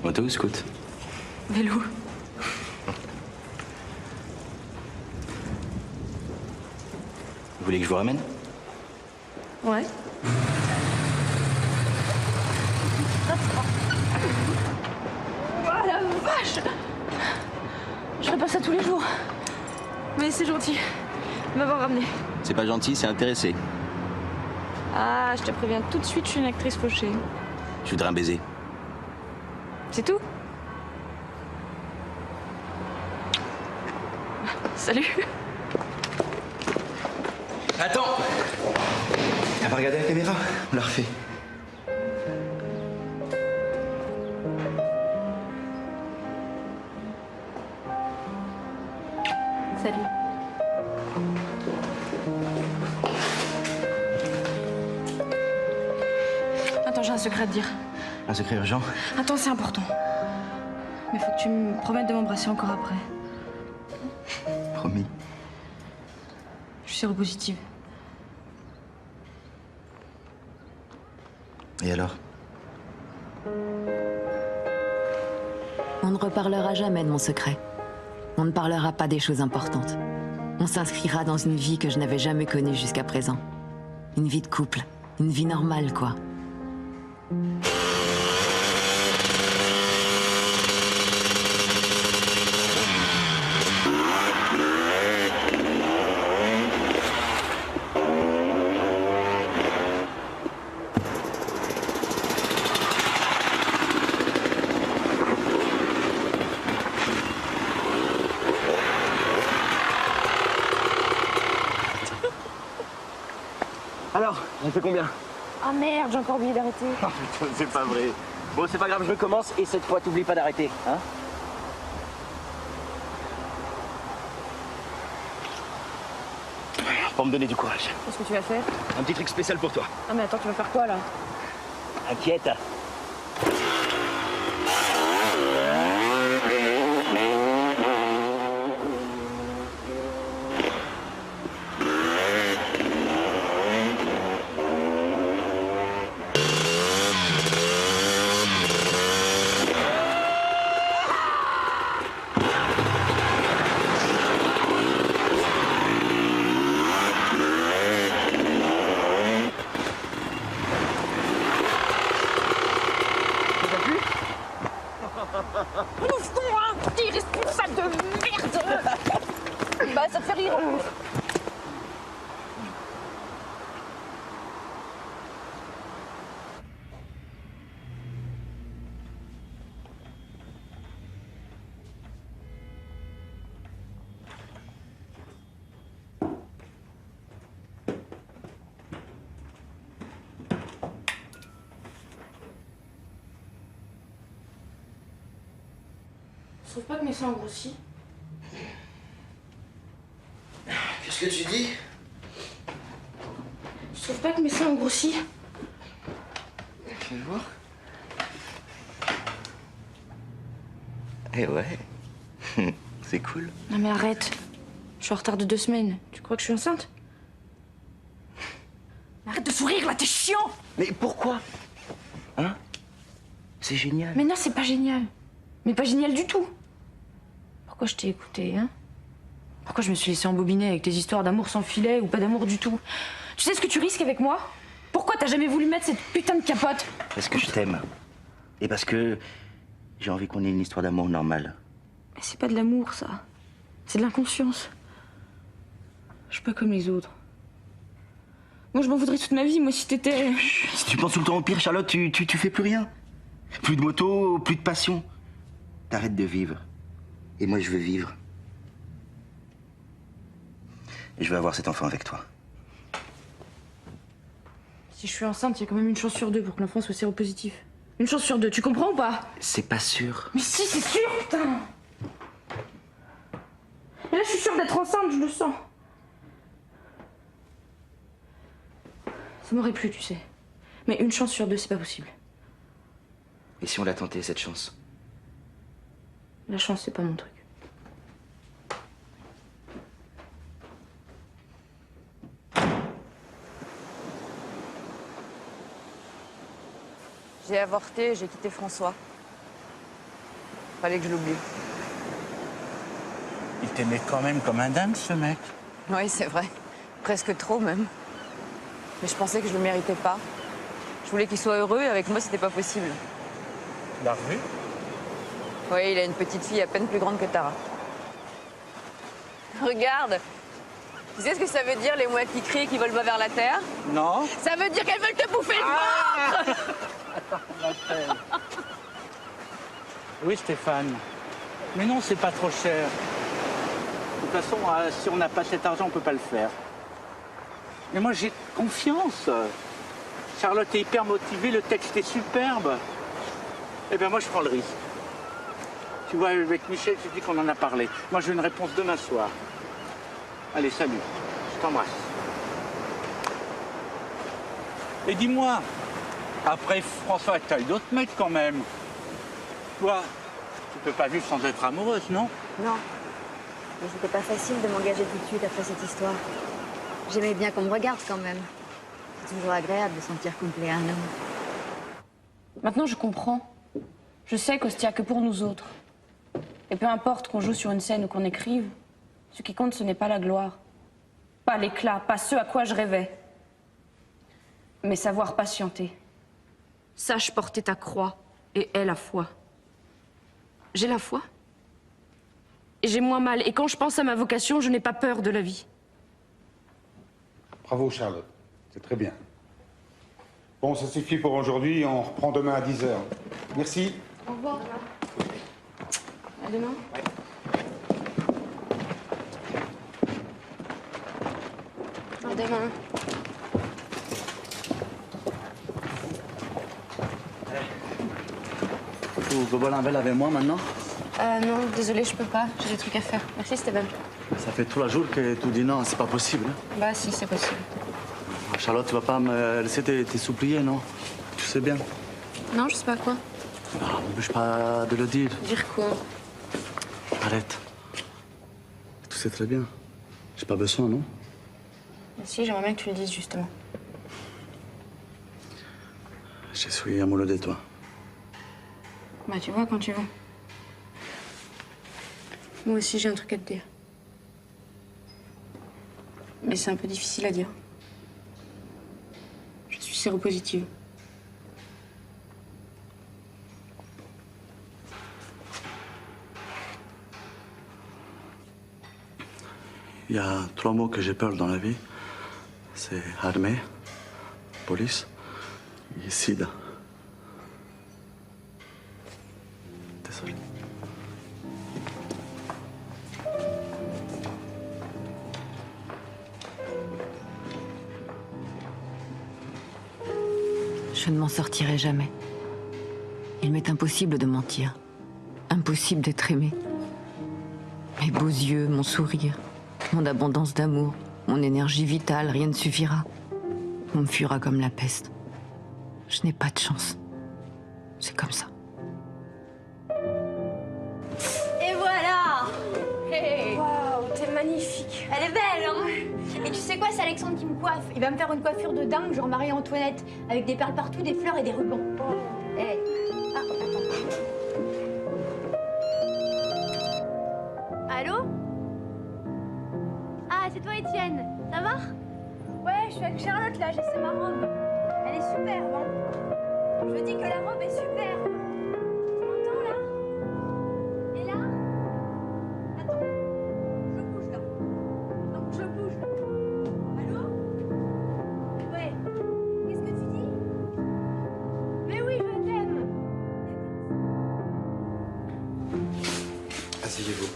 Moto ou scoot? Vélo. Vous voulez que je vous ramène? Ouais. Oh la vache! Je ferais pas ça tous les jours. Mais c'est gentil de m'avoir ramené. C'est pas gentil, c'est intéressé. Ah, je te préviens tout de suite, je suis une actrice fauchée. Je voudrais un baiser. C'est tout? Salut. Attends! Elle va regarder la caméra, on la refait. Salut. Attends, j'ai un secret à te dire. Un secret urgent? Attends, c'est important. Mais faut que tu me promettes de m'embrasser encore après. Promis. Je suis séropositive. Et alors? On ne reparlera jamais de mon secret. On On ne parlera pas des choses importantes. On s'inscrira dans une vie que je n'avais jamais connue jusqu'à présent. Une vie de couple, une vie normale, quoi. Alors, on fait combien? Ah merde, j'ai encore oublié d'arrêter. Oh putain, c'est pas vrai. Bon, c'est pas grave, je recommence et cette fois, t'oublies pas d'arrêter, hein? Pour me donner du courage. Qu'est-ce que tu vas faire? Un petit truc spécial pour toi. Ah mais attends, tu vas faire quoi là? Inquiète. Ouf, con, hein! T'es irresponsable de merde! Bah, ça te fait rire en plus. Je trouve pas que mes seins ont grossi. Qu'est-ce que tu dis? Je trouve pas que mes seins ont grossi. Fais voir. Eh ouais. C'est cool. Non mais arrête. Je suis en retard de 2 semaines. Tu crois que je suis enceinte? Arrête de sourire là, t'es chiant! Mais pourquoi? Hein? C'est génial. Mais non, c'est pas génial. Mais pas génial du tout. Pourquoi je t'ai écouté, hein? Pourquoi je me suis laissé embobiner avec tes histoires d'amour sans filet ou pas d'amour du tout? Tu sais ce que tu risques avec moi? Pourquoi t'as jamais voulu mettre cette putain de capote? Parce que je t'aime. Et parce que j'ai envie qu'on ait une histoire d'amour normale. Mais c'est pas de l'amour, ça. C'est de l'inconscience. Je suis pas comme les autres. Moi, je m'en voudrais toute ma vie, moi, si t'étais... Si tu penses tout le temps au pire, Charlotte, tu fais plus rien. Plus de moto, plus de passion. T'arrêtes de vivre. Et moi, je veux vivre. Et je veux avoir cet enfant avec toi. Si je suis enceinte, il y a quand même une chance sur 2 pour que l'enfant soit séropositif. Une chance sur 2, tu comprends ou pas? C'est pas sûr. Mais si, c'est sûr, putain! Et là, je suis sûre d'être enceinte, je le sens. Ça m'aurait plu, tu sais. Mais une chance sur 2, c'est pas possible. Et si on l'a tenté, cette chance? La chance, c'est pas mon truc. J'ai avorté, j'ai quitté François. Fallait que je l'oublie. Il t'aimait quand même comme un dingue, ce mec. Oui, c'est vrai. Presque trop, même. Mais je pensais que je le méritais pas. Je voulais qu'il soit heureux, et avec moi, c'était pas possible. Tu l'as revu? Oui, il a une petite fille à peine plus grande que Tara. Regarde! Tu sais ce que ça veut dire, les mouettes qui crient et qui volent bas vers la terre? Non. Ça veut dire qu'elles veulent te bouffer le ventre! Attends, on l'appelle. Oui, Stéphane. Mais non, c'est pas trop cher. De toute façon, si on n'a pas cet argent, on peut pas le faire. Mais moi, j'ai confiance. Charlotte est hyper motivée, le texte est superbe. Eh bien, moi, je prends le risque. Tu vois, avec Michel, tu dis qu'on en a parlé. Moi, j'ai une réponse demain soir. Allez, salut. Je t'embrasse. Et dis-moi, après François, t'as eu d'autres mecs quand même. Toi, tu peux pas vivre sans être amoureuse, non? Non. Mais c'était pas facile de m'engager tout de suite après cette histoire. J'aimais bien qu'on me regarde quand même. C'est toujours agréable de sentir qu'on plaît à un homme. Maintenant, je comprends. Je sais qu'Ostia que pour nous autres. Et peu importe qu'on joue sur une scène ou qu'on écrive, ce qui compte, ce n'est pas la gloire, pas l'éclat, pas ce à quoi je rêvais, mais savoir patienter. Sache porter ta croix et aie la foi. J'ai la foi. Et j'ai moins mal. Et quand je pense à ma vocation, je n'ai pas peur de la vie. Bravo, Charlotte. C'est très bien. Bon, ça suffit pour aujourd'hui. On reprend demain à 10h. Merci. Au revoir. À demain. À demain. Vous boire un verre avec moi maintenant? Non, désolée, je peux pas. J'ai des trucs à faire. Merci, Stéphane. Ça fait 3 jours que tu dis non, c'est pas possible. Bah si, c'est possible. Charlotte, tu vas pas me laisser te supplier, non? Tu sais bien. Non, je sais pas quoi. Ah, m'empêche pas de le dire. Dire quoi? Arrête. Tu sais très bien. J'ai pas besoin, non? Si, j'aimerais bien que tu le dises, justement. Je suis amoureux de toi. Bah, tu vois, quand tu veux. Moi aussi, j'ai un truc à te dire. Mais c'est un peu difficile à dire. Je suis séropositive. Il y a 3 mots que j'ai peur dans la vie. C'est armée, police et sida. Désolé. Je ne m'en sortirai jamais. Il m'est impossible de mentir. Impossible d'être aimé. Mes beaux yeux, mon sourire, mon abondance d'amour, mon énergie vitale, rien ne suffira. On me fuira comme la peste. Je n'ai pas de chance. C'est comme ça. Et voilà. Hey. Waouh, t'es magnifique. Elle est belle, hein. Et tu sais quoi, c'est Alexandre qui me coiffe. Il va me faire une coiffure de dingue, genre Marie-Antoinette, avec des perles partout, des fleurs et des rubans. Hey. Ah, attends. Allô? Ah, c'est toi, Étienne. Ça va? Ouais, je suis avec Charlotte, là. J'essaie ma robe. Elle est superbe, hein. Je me dis que la robe est super. Tu m'entends, là? Et là? Attends. Je bouge, là. Donc, je bouge, là. Allô? Ouais. Qu'est-ce que tu dis? Mais oui, je t'aime. Asseyez-vous.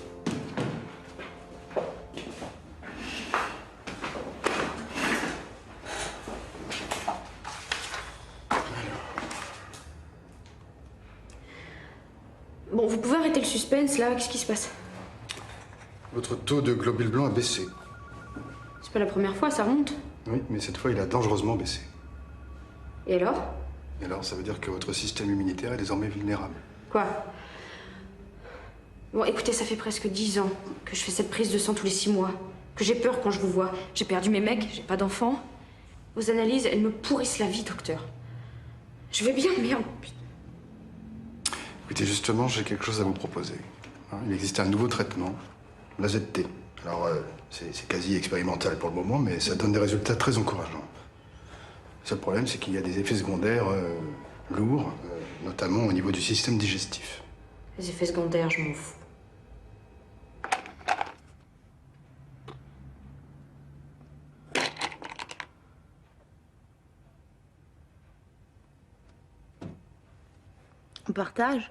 Bon, vous pouvez arrêter le suspense, là. Qu'est-ce qui se passe? Votre taux de globules blancs a baissé. C'est pas la première fois, ça remonte. Oui, mais cette fois, il a dangereusement baissé. Et alors? Et alors, ça veut dire que votre système immunitaire est désormais vulnérable. Quoi? Bon, écoutez, ça fait presque 10 ans que je fais cette prise de sang tous les 6 mois. Que j'ai peur quand je vous vois. J'ai perdu mes mecs, j'ai pas d'enfants. Vos analyses, elles me pourrissent la vie, docteur. Je vais bien, merde. Écoutez, justement, j'ai quelque chose à vous proposer. Hein, il existe un nouveau traitement, l'AZT. Alors, c'est quasi expérimental pour le moment, mais ça donne des résultats très encourageants. Le seul problème, c'est qu'il y a des effets secondaires lourds, notamment au niveau du système digestif. Les effets secondaires, je m'en fous. On partage?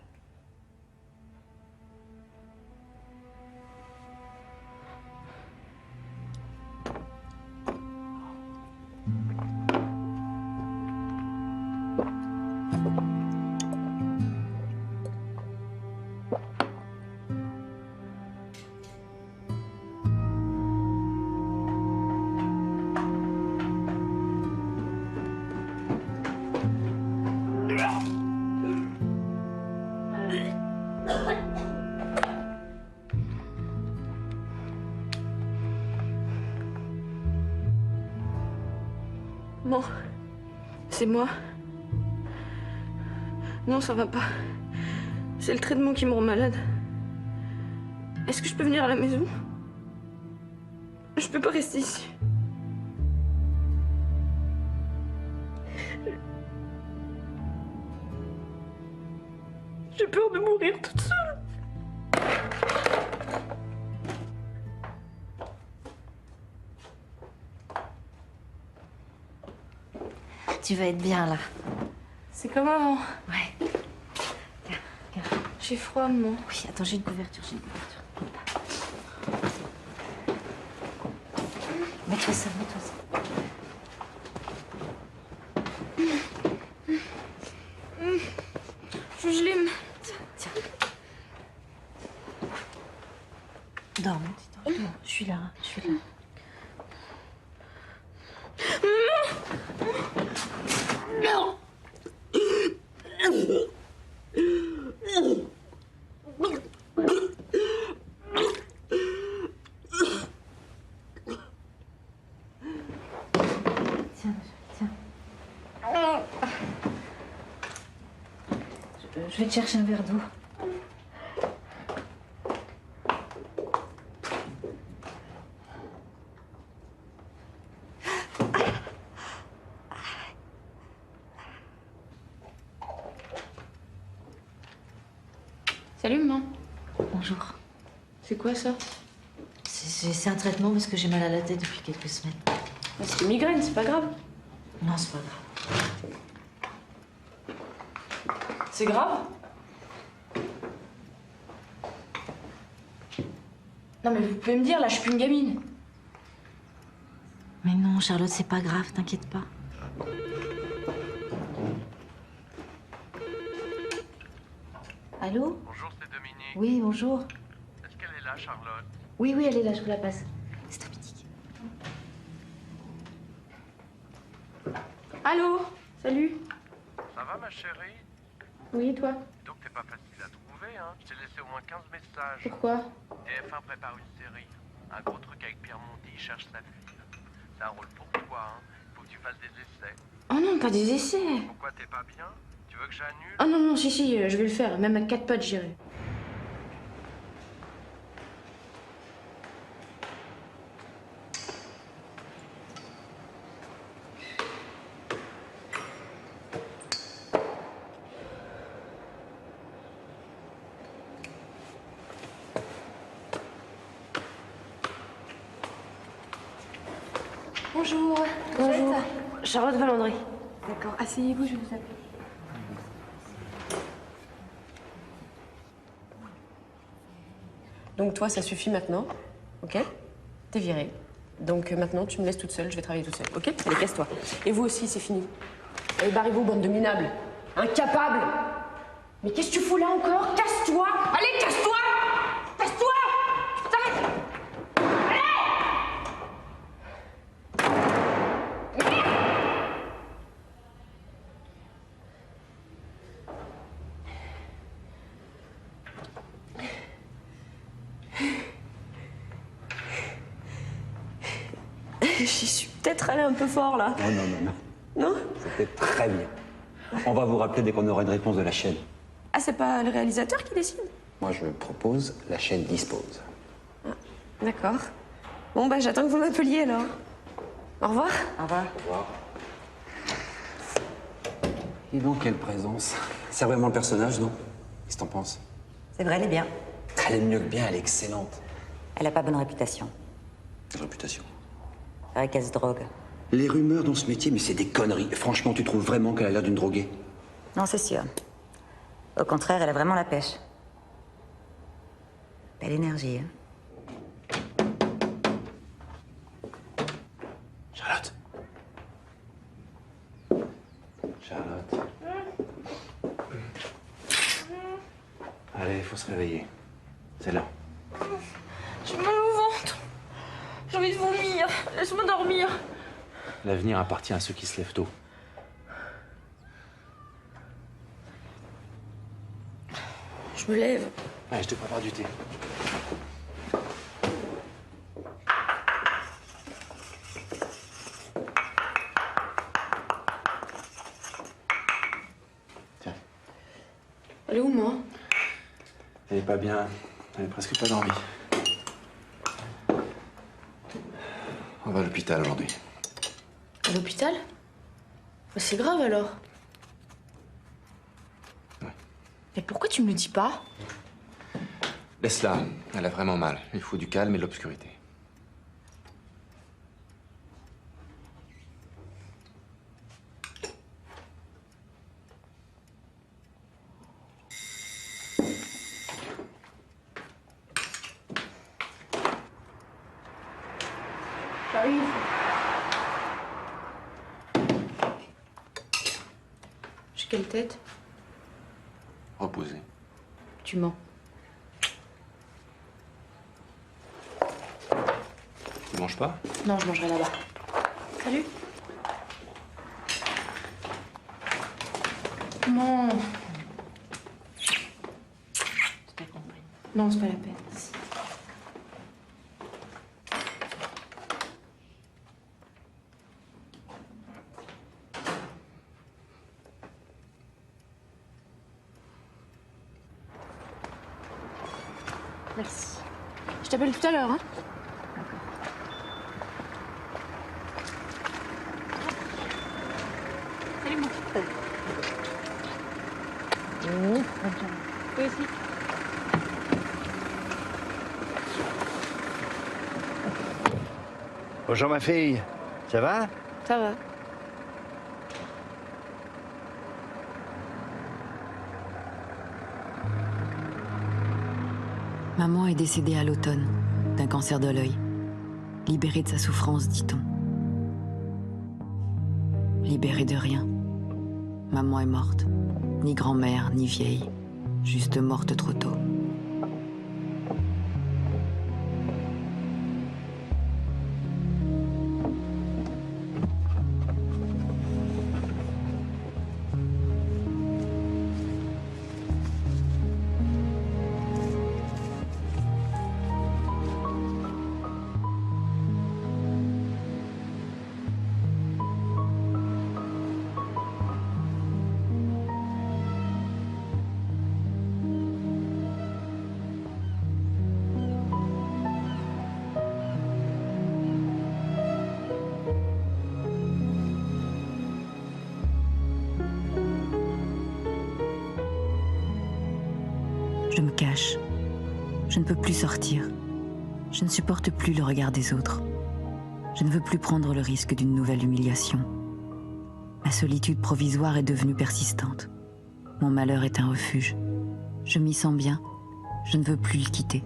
Bon, c'est moi. Non, ça va pas. C'est le traitement qui me rend malade. Est-ce que je peux venir à la maison? Je peux pas rester ici. J'ai peur de mourir toute seule. Tu vas être bien là. C'est comme avant. Ouais. J'ai froid, maman. Oui, attends, j'ai une couverture, Mets-toi ça, mets-toi ça. Je suis gelée. Tiens. Dors, dors. Je suis là, je suis là. Non. Je vais te chercher un verre d'eau. Salut, maman. Bonjour. C'est quoi ça? C'est un traitement parce que j'ai mal à la tête depuis quelques semaines. C'est une migraine, c'est pas grave. Non, c'est pas grave. C'est grave? Non mais vous pouvez me dire, là, je suis plus une gamine. Mais non, Charlotte, c'est pas grave, t'inquiète pas. Allô? Bonjour, c'est Dominique. Oui, bonjour. Est-ce qu'elle est là, Charlotte? Oui, oui, elle est là, je vous la passe. C'est Dominique. Allô? Salut? Ça va, ma chérie? Oui, et toi? Donc, t'es pas facile à trouver, hein? Je t'ai laissé au moins 15 messages. Pourquoi? TF1 prépare une série. Un gros truc avec Pierre Monty, il cherche sa fille. C'est un rôle pour toi, hein? Faut que tu fasses des essais. Oh non, pas des essais. Pourquoi t'es pas bien? Tu veux que j'annule? Ah non, non, si, je vais le faire. Même à 4 pattes, j'irai. Bonjour. Bonjour. Charlotte Valandry. D'accord, asseyez-vous, je vais vous appeler. Donc toi, ça suffit maintenant, ok? T'es virée. Donc maintenant, tu me laisses toute seule, je vais travailler toute seule, ok? Allez, casse-toi. Et vous aussi, c'est fini. Allez, barrez-vous, bande de minables. Incapables. Mais qu'est-ce que tu fous là encore? Casse-toi! Allez, casse-toi! Casse-toi! Putain! J'y suis peut-être allée un peu fort, là. Non, non, non, non. Non? C'était très bien. On va vous rappeler dès qu'on aura une réponse de la chaîne. Ah, c'est pas le réalisateur qui décide? Moi, je propose, la chaîne dispose. D'accord. Bon, bah, j'attends que vous m'appeliez, alors. Au revoir. Au revoir. Au revoir. Dis donc, quelle présence. C'est vraiment le personnage, non? Qu'est-ce que t'en penses? C'est vrai, elle est bien. Elle est mieux que bien, elle est excellente. Elle a pas bonne réputation. Quelle réputation? C'est vrai qu'elle se drogue. Les rumeurs dans ce métier, mais c'est des conneries. Franchement, tu trouves vraiment qu'elle a l'air d'une droguée? Non, c'est sûr. Au contraire, elle a vraiment la pêche. Belle énergie, hein. Charlotte. Charlotte. Allez, il faut se réveiller. C'est là. J'ai mal au ventre. J'ai envie de vomir. Laisse-moi dormir. L'avenir appartient à ceux qui se lèvent tôt. Je me lève. Allez, je te prépare du thé. Tiens. Elle est où, moi? Elle est pas bien. J'avais presque pas d'envie. On va à l'hôpital aujourd'hui. À l'hôpital? C'est grave alors. Ouais. Mais pourquoi tu me le dis pas? Laisse-la, elle a vraiment mal. Il faut du calme et de l'obscurité. J'arrive. J'ai quelle tête? Reposez. Tu mens. Tu manges pas? Non, je mangerai là-bas. Salut. Comment? Non, c'est pas la peine. Merci. Je t'appelle tout à l'heure, hein? Salut, mon petit. Toi aussi. Bonjour ma fille, ça va? Ça va. Maman est décédée à l'automne d'un cancer de l'œil. Libérée de sa souffrance, dit-on. Libérée de rien. Maman est morte. Ni grand-mère, ni vieille. Juste morte trop tôt. Je me cache. Je ne peux plus sortir. Je ne supporte plus le regard des autres. Je ne veux plus prendre le risque d'une nouvelle humiliation. Ma solitude provisoire est devenue persistante. Mon malheur est un refuge. Je m'y sens bien. Je ne veux plus le quitter.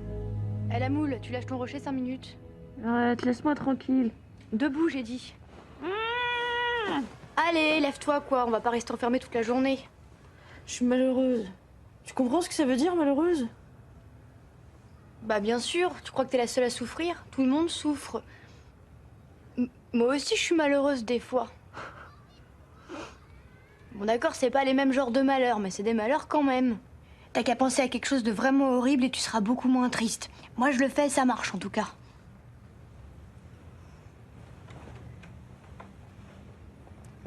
Eh la moule, tu lâches ton rocher 5 minutes. Arrête, laisse-moi tranquille. Debout, j'ai dit. Allez, lève-toi quoi, on va pas rester enfermés toute la journée. Je suis malheureuse. Tu comprends ce que ça veut dire, malheureuse? Bah bien sûr, tu crois que t'es la seule à souffrir? Tout le monde souffre. Moi aussi je suis malheureuse des fois. Bon d'accord, c'est pas les mêmes genres de malheurs, mais c'est des malheurs quand même. T'as qu'à penser à quelque chose de vraiment horrible et tu seras beaucoup moins triste. Moi je le fais, ça marche en tout cas.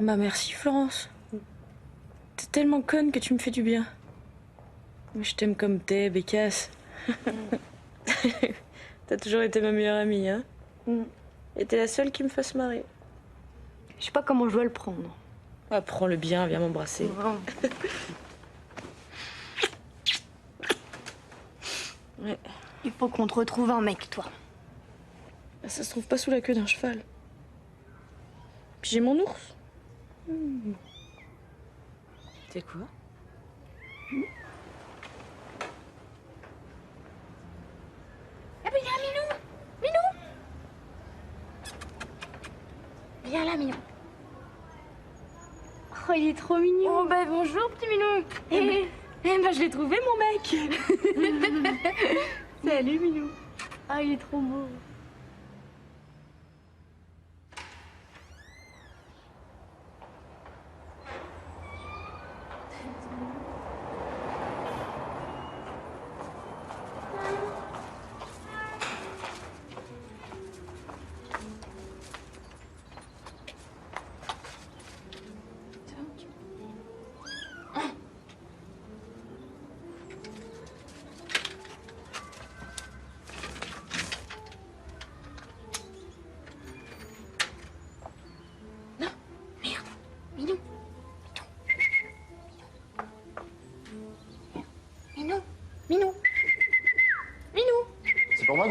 Bah merci Florence. T'es tellement conne que tu me fais du bien. Mais je t'aime comme t'es, Bécasse. T'as toujours été ma meilleure amie, hein? Et t'es la seule qui me fasse marrer. Je sais pas comment je dois le prendre. Ah, prends-le bien, viens m'embrasser. Ouais. Il faut qu'on te retrouve un mec, toi. Ça se trouve pas sous la queue d'un cheval. Puis j'ai mon ours. C'est quoi? Ah mais viens, Minou! Minou! Viens là, Minou. Oh, il est trop mignon. Oh bah bonjour, petit Minou. Eh ben je l'ai trouvé, mon mec. Salut, Minou. Ah, il est trop beau.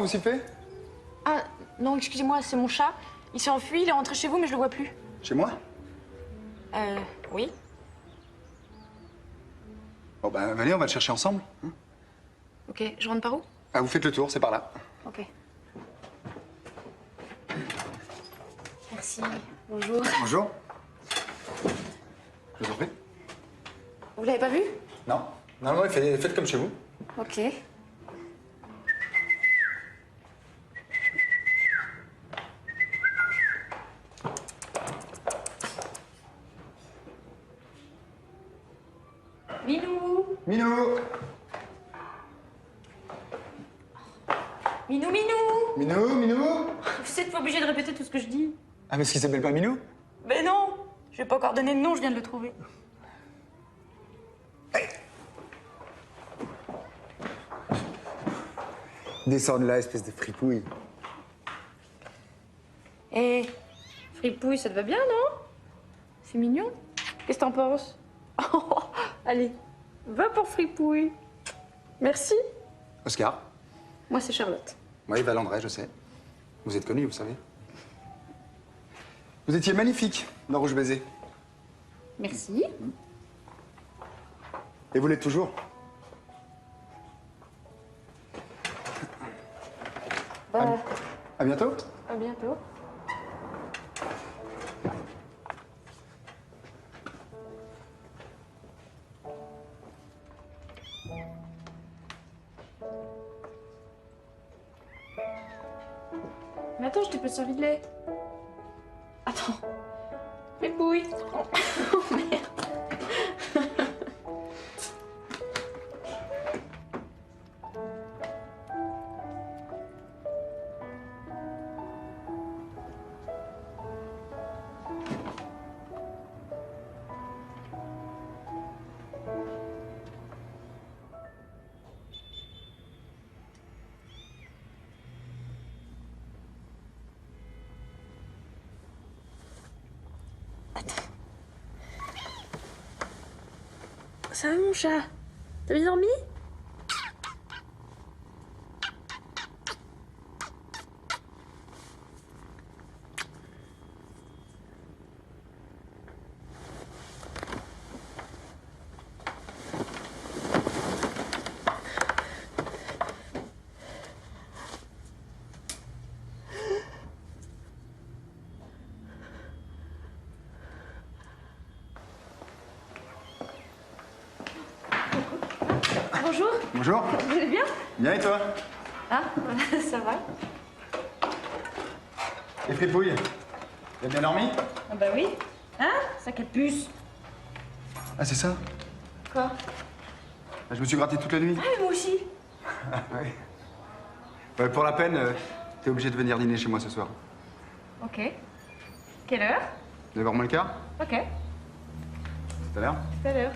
vous sifflez? Ah, non, excusez-moi, c'est mon chat. Il s'est enfui, il est rentré chez vous, mais je le vois plus. Chez moi? Oui. Bon, ben, venez, on va le chercher ensemble. Hein. Ok, je rentre par où? Ah, vous faites le tour, c'est par là. Ok. Merci. Bonjour. Bonjour. Je vous en prie. Vous l'avez pas vu? Non. Non, non, faites comme chez vous. Ok. Minou! Minou! Minou, Minou! Minou, Minou! Vous êtes pas obligé de répéter tout ce que je dis. Ah, mais est-ce qu'il s'appelle pas Minou? Mais non! Je vais pas encore donner de nom, je viens de le trouver. Descends de là, espèce de fripouille. Eh, fripouille, ça te va bien, non? C'est mignon. Qu'est-ce que t'en penses? Oh, allez, va pour fripouille. Merci. Oscar? Moi, c'est Charlotte. Oui, Valandré, je sais. Vous êtes connu, vous savez. Vous étiez magnifique dans Rouge Baiser. Merci. Et vous l'êtes toujours. À bientôt. À bientôt. Mais attends, je t'ai pas servi de lait. Attends. Fripouille. Oh merde. Ça va mon chat? T'as bien dormi? Bonjour. Bonjour. Vous allez bien? Bien et toi? Ah, ça va. Et fripouille? T'as bien dormi? Ah bah oui. Hein? Sac à puce. Ah, c'est ça? Quoi? Je me suis gratté toute la nuit. Ah, mais moi aussi. Ouais. Ouais, pour la peine, t'es obligé de venir dîner chez moi ce soir. Ok. Quelle heure? 9h moins le quart? Ok. Tout à l'heure? Tout à l'heure.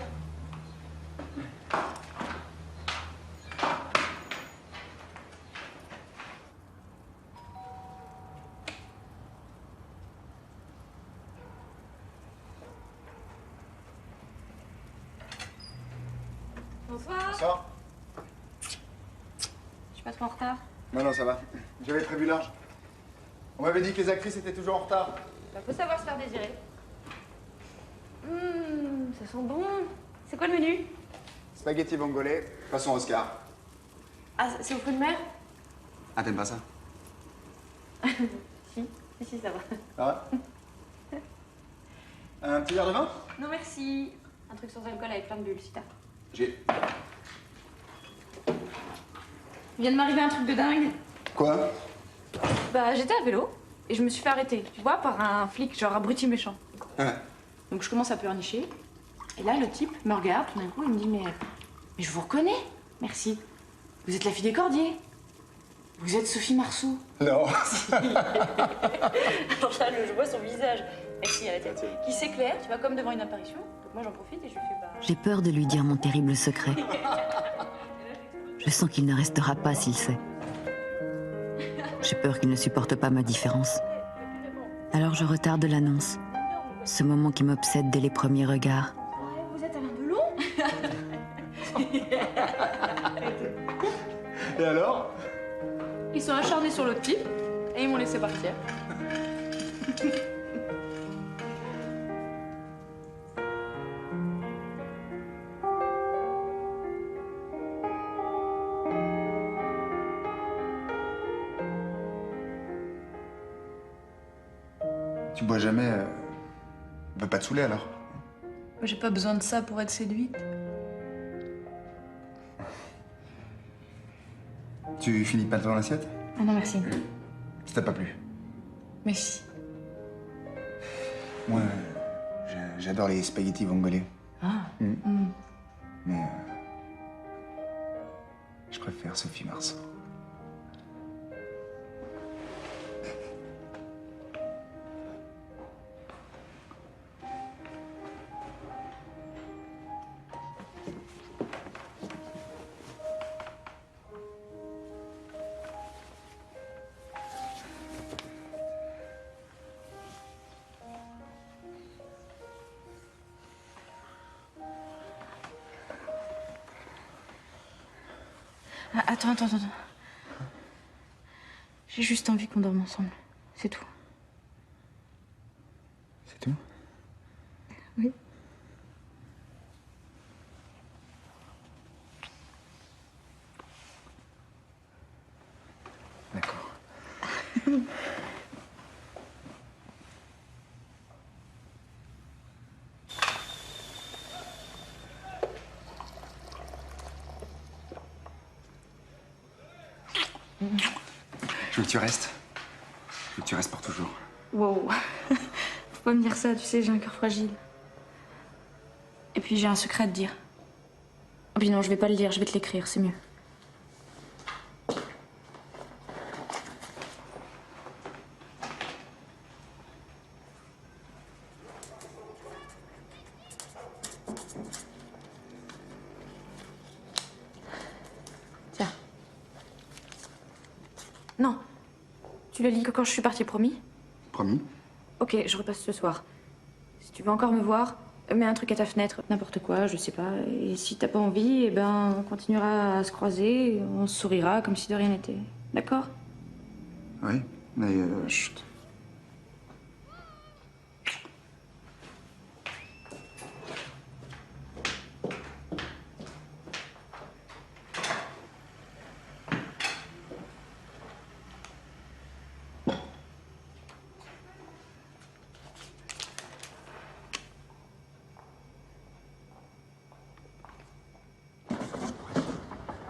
Bonsoir. Bonsoir. Je suis pas trop en retard. Non, non, ça va. J'avais prévu large. On m'avait dit que les actrices étaient toujours en retard. Bah, faut savoir se faire désirer. Ça sent bon. C'est quoi le menu? Spaghetti vongole, façon Oscar. Ah, c'est au fruit de mer? Ah, t'aimes pas ça? Si, ça va. Ça va? Un petit verre de vin? Non, merci. Un truc sans alcool avec plein de bulles, si t'as. J'ai. Il vient de m'arriver un truc de dingue. Quoi? Bah, j'étais à vélo et je me suis fait arrêter, tu vois, par un flic, genre abruti méchant. Ouais. Donc je commence à pleurnicher. Et là, le type me regarde, tout d'un coup, il me dit mais je vous reconnais. Merci. Vous êtes la fille des Cordiers. Vous êtes Sophie Marceau. Non. Alors là, je vois son visage. Merci à la tête. Qui s'éclaire, tu vois, comme devant une apparition. Donc moi, j'en profite et je lui fais bah. J'ai peur de lui dire mon terrible secret. Je sens qu'il ne restera pas s'il sait. J'ai peur qu'il ne supporte pas ma différence. Alors je retarde l'annonce. Ce moment qui m'obsède dès les premiers regards. Vous êtes Alain Delon? Et alors? Ils sont acharnés sur l'autre type et ils m'ont laissé partir. Tu bois jamais. Va pas te saouler alors? J'ai pas besoin de ça pour être séduite. Tu finis pas devant l'assiette? Ah non, merci. Ça t'a pas plu? Mais si. Moi, j'adore les spaghettis vongolais. Ah. Mais. Je préfère Sophie Marceau. Ah, attends. J'ai juste envie qu'on dorme ensemble. C'est tout. C'est tout? Oui. D'accord. Je veux que tu restes. Je veux que tu restes pour toujours. Wow. Faut pas me dire ça, tu sais, j'ai un cœur fragile. Et puis j'ai un secret à te dire. Oh, puis non, je vais pas le dire, je vais te l'écrire, c'est mieux. Tiens. Non. Tu le lis que quand je suis partie, promis? Promis? Ok, je repasse ce soir. Si tu veux encore me voir, mets un truc à ta fenêtre, n'importe quoi, je sais pas. Et si t'as pas envie, eh ben, on continuera à se croiser, on se sourira comme si de rien n'était. D'accord? Oui, mais. Chut.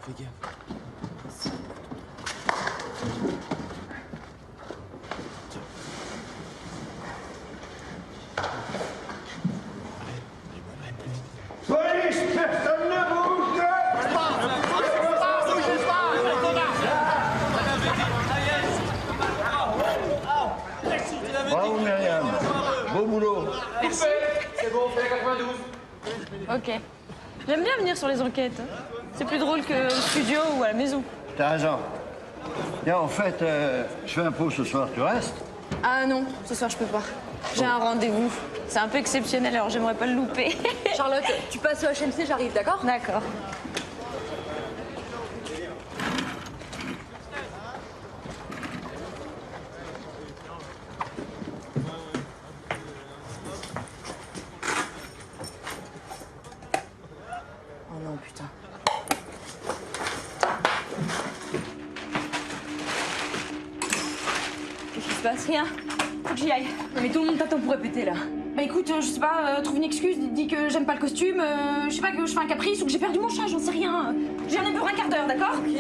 Fais gaffe. Police, personne ne bouge! Bravo Myriam, beau boulot. Merci. C'est bon, on fait la 92. Ok. J'aime bien venir sur les enquêtes. C'est plus drôle qu'au studio ou à la maison. T'as raison. Tiens, en fait, je fais un pot ce soir, tu restes? Ah non, ce soir je peux pas. J'ai un rendez-vous. C'est un peu exceptionnel, alors j'aimerais pas le louper. Charlotte, tu passes au HMC, j'arrive, d'accord? D'accord. Oh non, putain. Qu'est-ce qui se passe? Rien. Faut que j'y aille. Non, mais tout le monde t'attend pour répéter là. Bah écoute, je sais pas, trouve une excuse, dis que j'aime pas le costume, je sais pas, que je fais un caprice ou que j'ai perdu mon chat, j'en sais rien. J'en ai pour un quart d'heure, d'accord? Ok.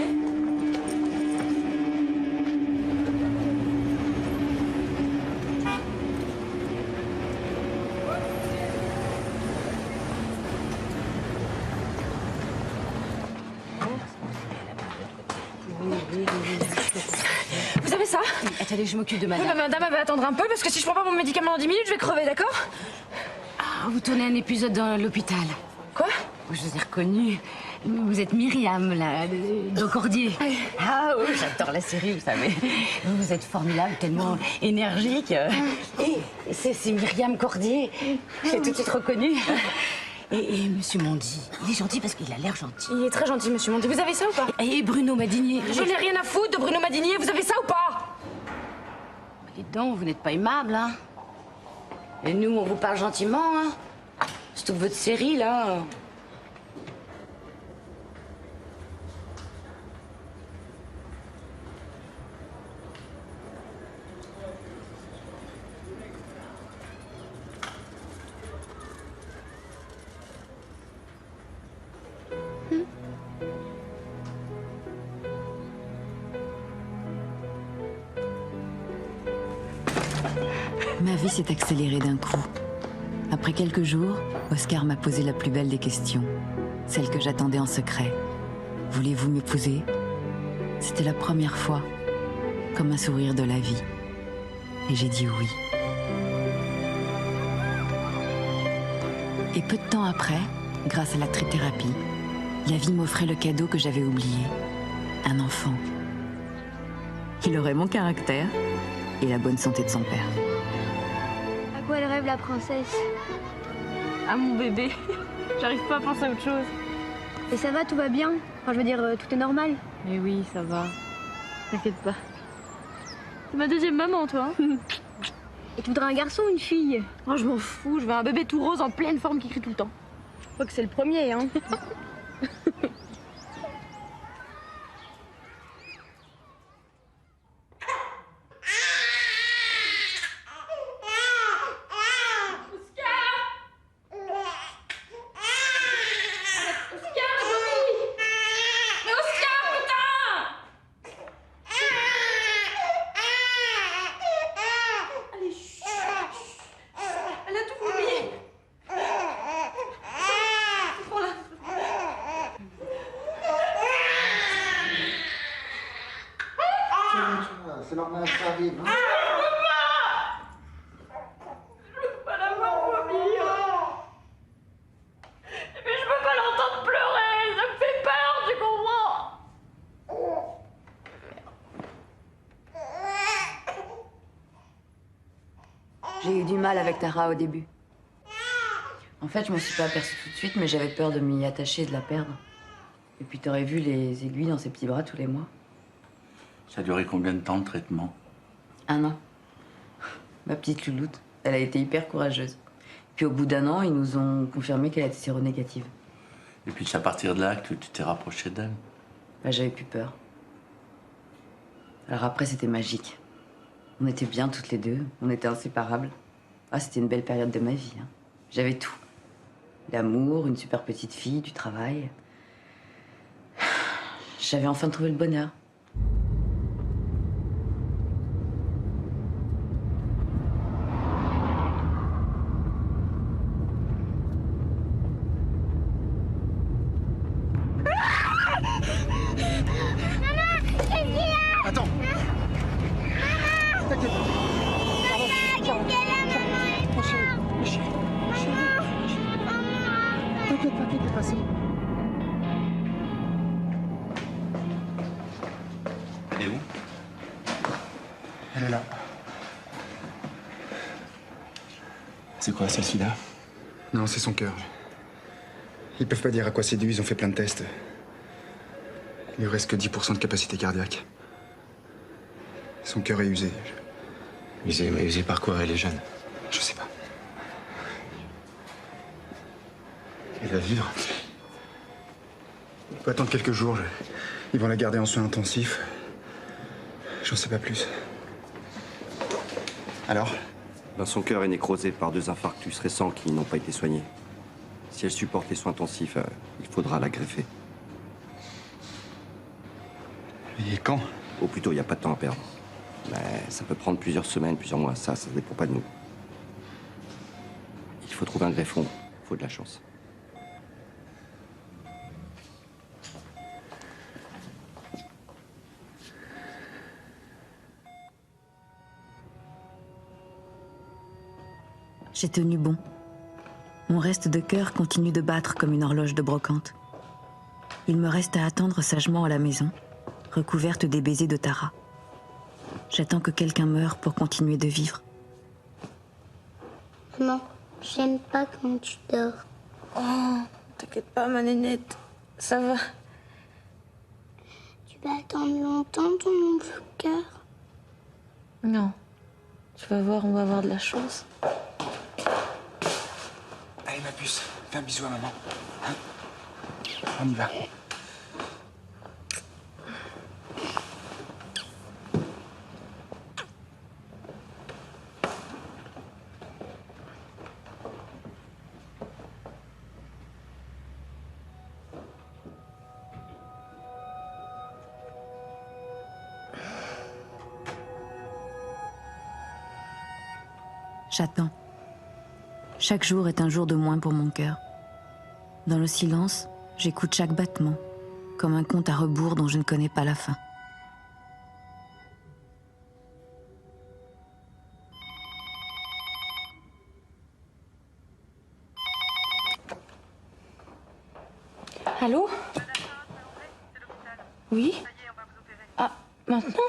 Vous avez ça? Attendez, je m'occupe de Oui, madame. bah, madame, elle va attendre un peu parce que si je prends pas mon médicament dans 10 minutes, je vais crever, d'accord? Ah, vous tournez un épisode dans l'hôpital. Quoi? Je vous ai reconnu. Vous êtes Myriam, là, de Cordier. Ah oui, j'adore la série, vous savez. Vous êtes formidable, tellement énergique. Et c'est Myriam Cordier. J'ai tout de suite reconnu. Et monsieur Mondi, il est gentil parce qu'il a l'air gentil. Il est très gentil, monsieur Mondi. Vous avez ça ou pas? Et Bruno Madinier. Je n'ai rien à foutre de Bruno Madinier. Vous avez ça ou pas? Dites donc, vous n'êtes pas aimable, hein. Et nous, on vous parle gentiment, hein. Surtout que votre série, là... Ma vie s'est accélérée d'un coup. Après quelques jours, Oscar m'a posé la plus belle des questions, celle que j'attendais en secret. Voulez-vous m'épouser? C'était la première fois, comme un sourire de la vie. Et j'ai dit oui. Et peu de temps après, grâce à la trithérapie, la vie m'offrait le cadeau que j'avais oublié, un enfant. Il aurait mon caractère et la bonne santé de son père. À quoi elle rêve la princesse? Ah, mon bébé. J'arrive pas à penser à autre chose. Et ça va, tout va bien? Enfin, je veux dire, tout est normal. Mais oui, ça va. T'inquiète pas. C'est ma deuxième maman, toi. Hein. Et tu voudrais un garçon ou une fille? Oh, je m'en fous. Je veux un bébé tout rose en pleine forme qui crie tout le temps. Je crois que c'est le premier, hein. C'est normal, ça arrive. Hein. Je veux pas l'avoir vomi. Mais je veux pas l'entendre pleurer. Ça me fait peur, tu comprends? J'ai eu du mal avec Tara au début. En fait, je m'en suis pas aperçue tout de suite, mais j'avais peur de m'y attacher et de la perdre. Et puis t'aurais vu les aiguilles dans ses petits bras tous les mois. Ça a duré combien de temps, le traitement? 1 an. Ma petite louloute, elle a été hyper courageuse. Puis au bout d'1 an, ils nous ont confirmé qu'elle était séronégative. Et puis c'est à partir de là que tu t'es rapproché d'elle? Bah, j'avais plus peur. Alors après, c'était magique. On était bien toutes les deux, on était inséparables. Ah, c'était une belle période de ma vie. Hein. J'avais tout. L'amour, une super petite fille, du travail. J'avais enfin trouvé le bonheur. Attends. T'inquiète pas. T'inquiète pas, c'est bon. Elle est où? Elle est là. C'est quoi, c'est le sida? Non, c'est son cœur. Ils peuvent pas dire à quoi c'est dû, ils ont fait plein de tests. Il lui reste que 10% de capacité cardiaque. Son cœur est usé. Usé, mais usé par quoi? Elle est jeune. Je sais pas. Elle va vivre. Il faut attendre quelques jours. Ils vont la garder en soins intensifs. J'en sais pas plus. Alors? Ben, son cœur est nécrosé par 2 infarctus récents qui n'ont pas été soignés. Si elle supporte les soins intensifs, il faudra la greffer. Et quand? Au plus tôt, il n'y a pas de temps à perdre. Mais ça peut prendre plusieurs semaines, plusieurs mois. Ça dépend pas de nous. Il faut trouver un greffon. Il faut de la chance. J'ai tenu bon. Mon reste de cœur continue de battre comme une horloge de brocante. Il me reste à attendre sagement à la maison, recouverte des baisers de Tara. J'attends que quelqu'un meure pour continuer de vivre. Maman, j'aime pas quand tu dors. Oh, t'inquiète pas, ma nénette. Ça va. Tu vas attendre longtemps ton nouveau cœur? Non. Tu vas voir, on va avoir de la chance. Allez, ma puce, fais un bisou à maman. Hein? On y va. J'attends. Chaque jour est un jour de moins pour mon cœur. Dans le silence, j'écoute chaque battement, comme un compte à rebours dont je ne connais pas la fin. Allô? Oui? Ah, maintenant?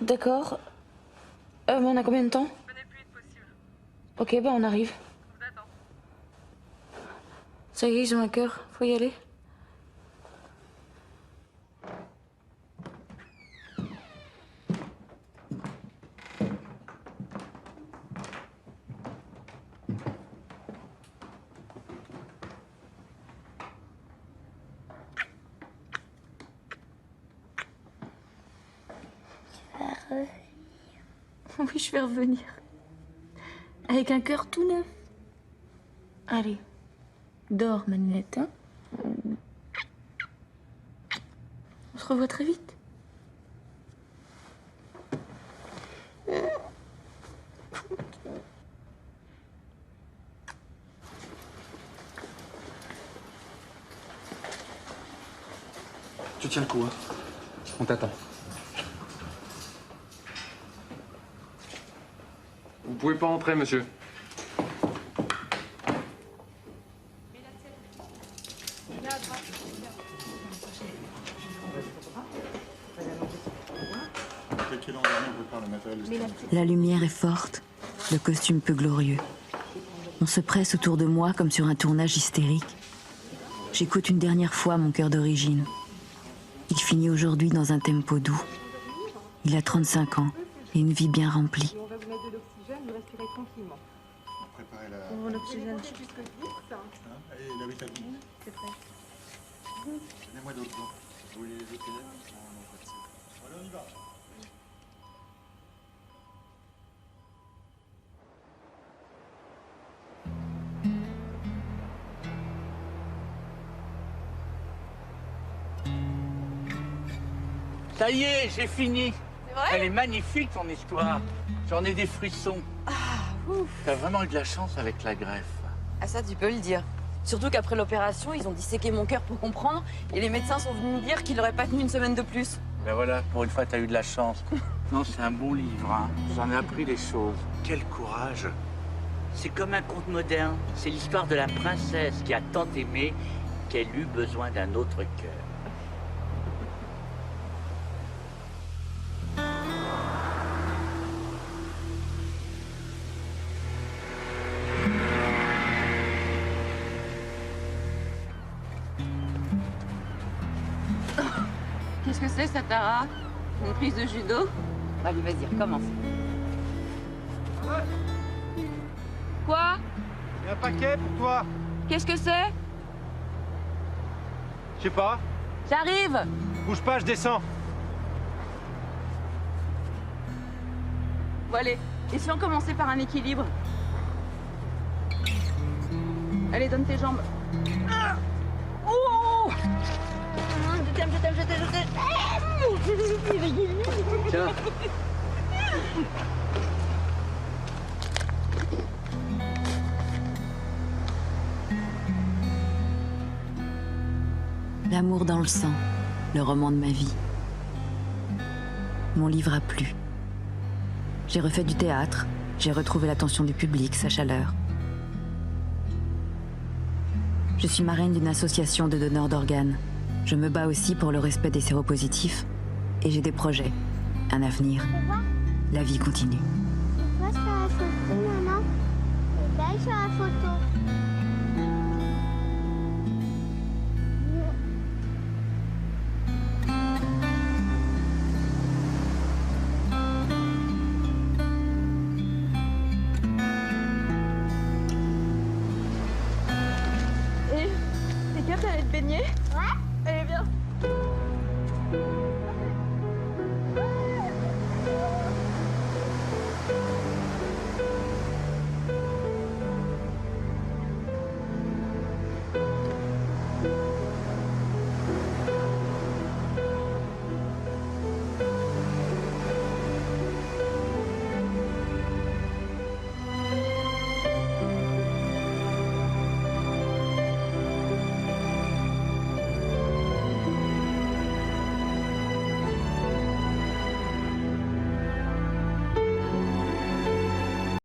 D'accord. Mais on a combien de temps? Ok, bah on arrive. Ça y est, ils ont un cœur. Faut y aller. Oui, je vais revenir. Avec un cœur tout neuf. Allez, dors, Manette, hein? On se revoit très vite. Tu tiens le coup, hein? On t'attend. Vous pouvez pas entrer, monsieur. La lumière est forte, le costume peu glorieux. On se presse autour de moi comme sur un tournage hystérique. J'écoute une dernière fois mon cœur d'origine. Il finit aujourd'hui dans un tempo doux. Il a 35 ans et une vie bien remplie. On va vous mettre de l'oxygène, vous respirez tranquillement. Préparez la... On l'oxygène. Allez, la vitamine. C'est prêt. Donnez-moi d'autres blancs. Vous voulez les autres élèves? Non, pas de ça. Allez, on y va. Ça y est, j'ai fini. C'est vrai? Elle est magnifique, ton histoire. J'en ai des frissons. Ah, ouf. T'as vraiment eu de la chance avec la greffe. Ah, ça, tu peux le dire. Surtout qu'après l'opération, ils ont disséqué mon cœur pour comprendre, et les médecins sont venus me dire qu'il n'aurait pas tenu une semaine de plus. Ben voilà, pour une fois, t'as eu de la chance. Non, c'est un bon livre, hein. J'en ai appris des choses. Quel courage! C'est comme un conte moderne. C'est l'histoire de la princesse qui a tant aimé qu'elle eut besoin d'un autre cœur. Qu'est-ce que c'est, ça, Tara? Une prise de judo? Allez, vas-y, recommence. Quoi? Il y a un paquet pour toi. Qu'est-ce que c'est? Je sais pas. J'arrive! Bouge pas, je descends. Bon, allez. Et si on commençait par un équilibre? Allez, donne tes jambes. Ah! Oh! Je t'aime. Tiens. L'amour dans le sang, le roman de ma vie. Mon livre a plu. J'ai refait du théâtre, j'ai retrouvé l'attention du public, sa chaleur. Je suis marraine d'une association de donneurs d'organes. Je me bats aussi pour le respect des séropositifs. Et j'ai des projets, un avenir. La vie continue. Pourquoi ça a sauté, maman? est belle sur la photo.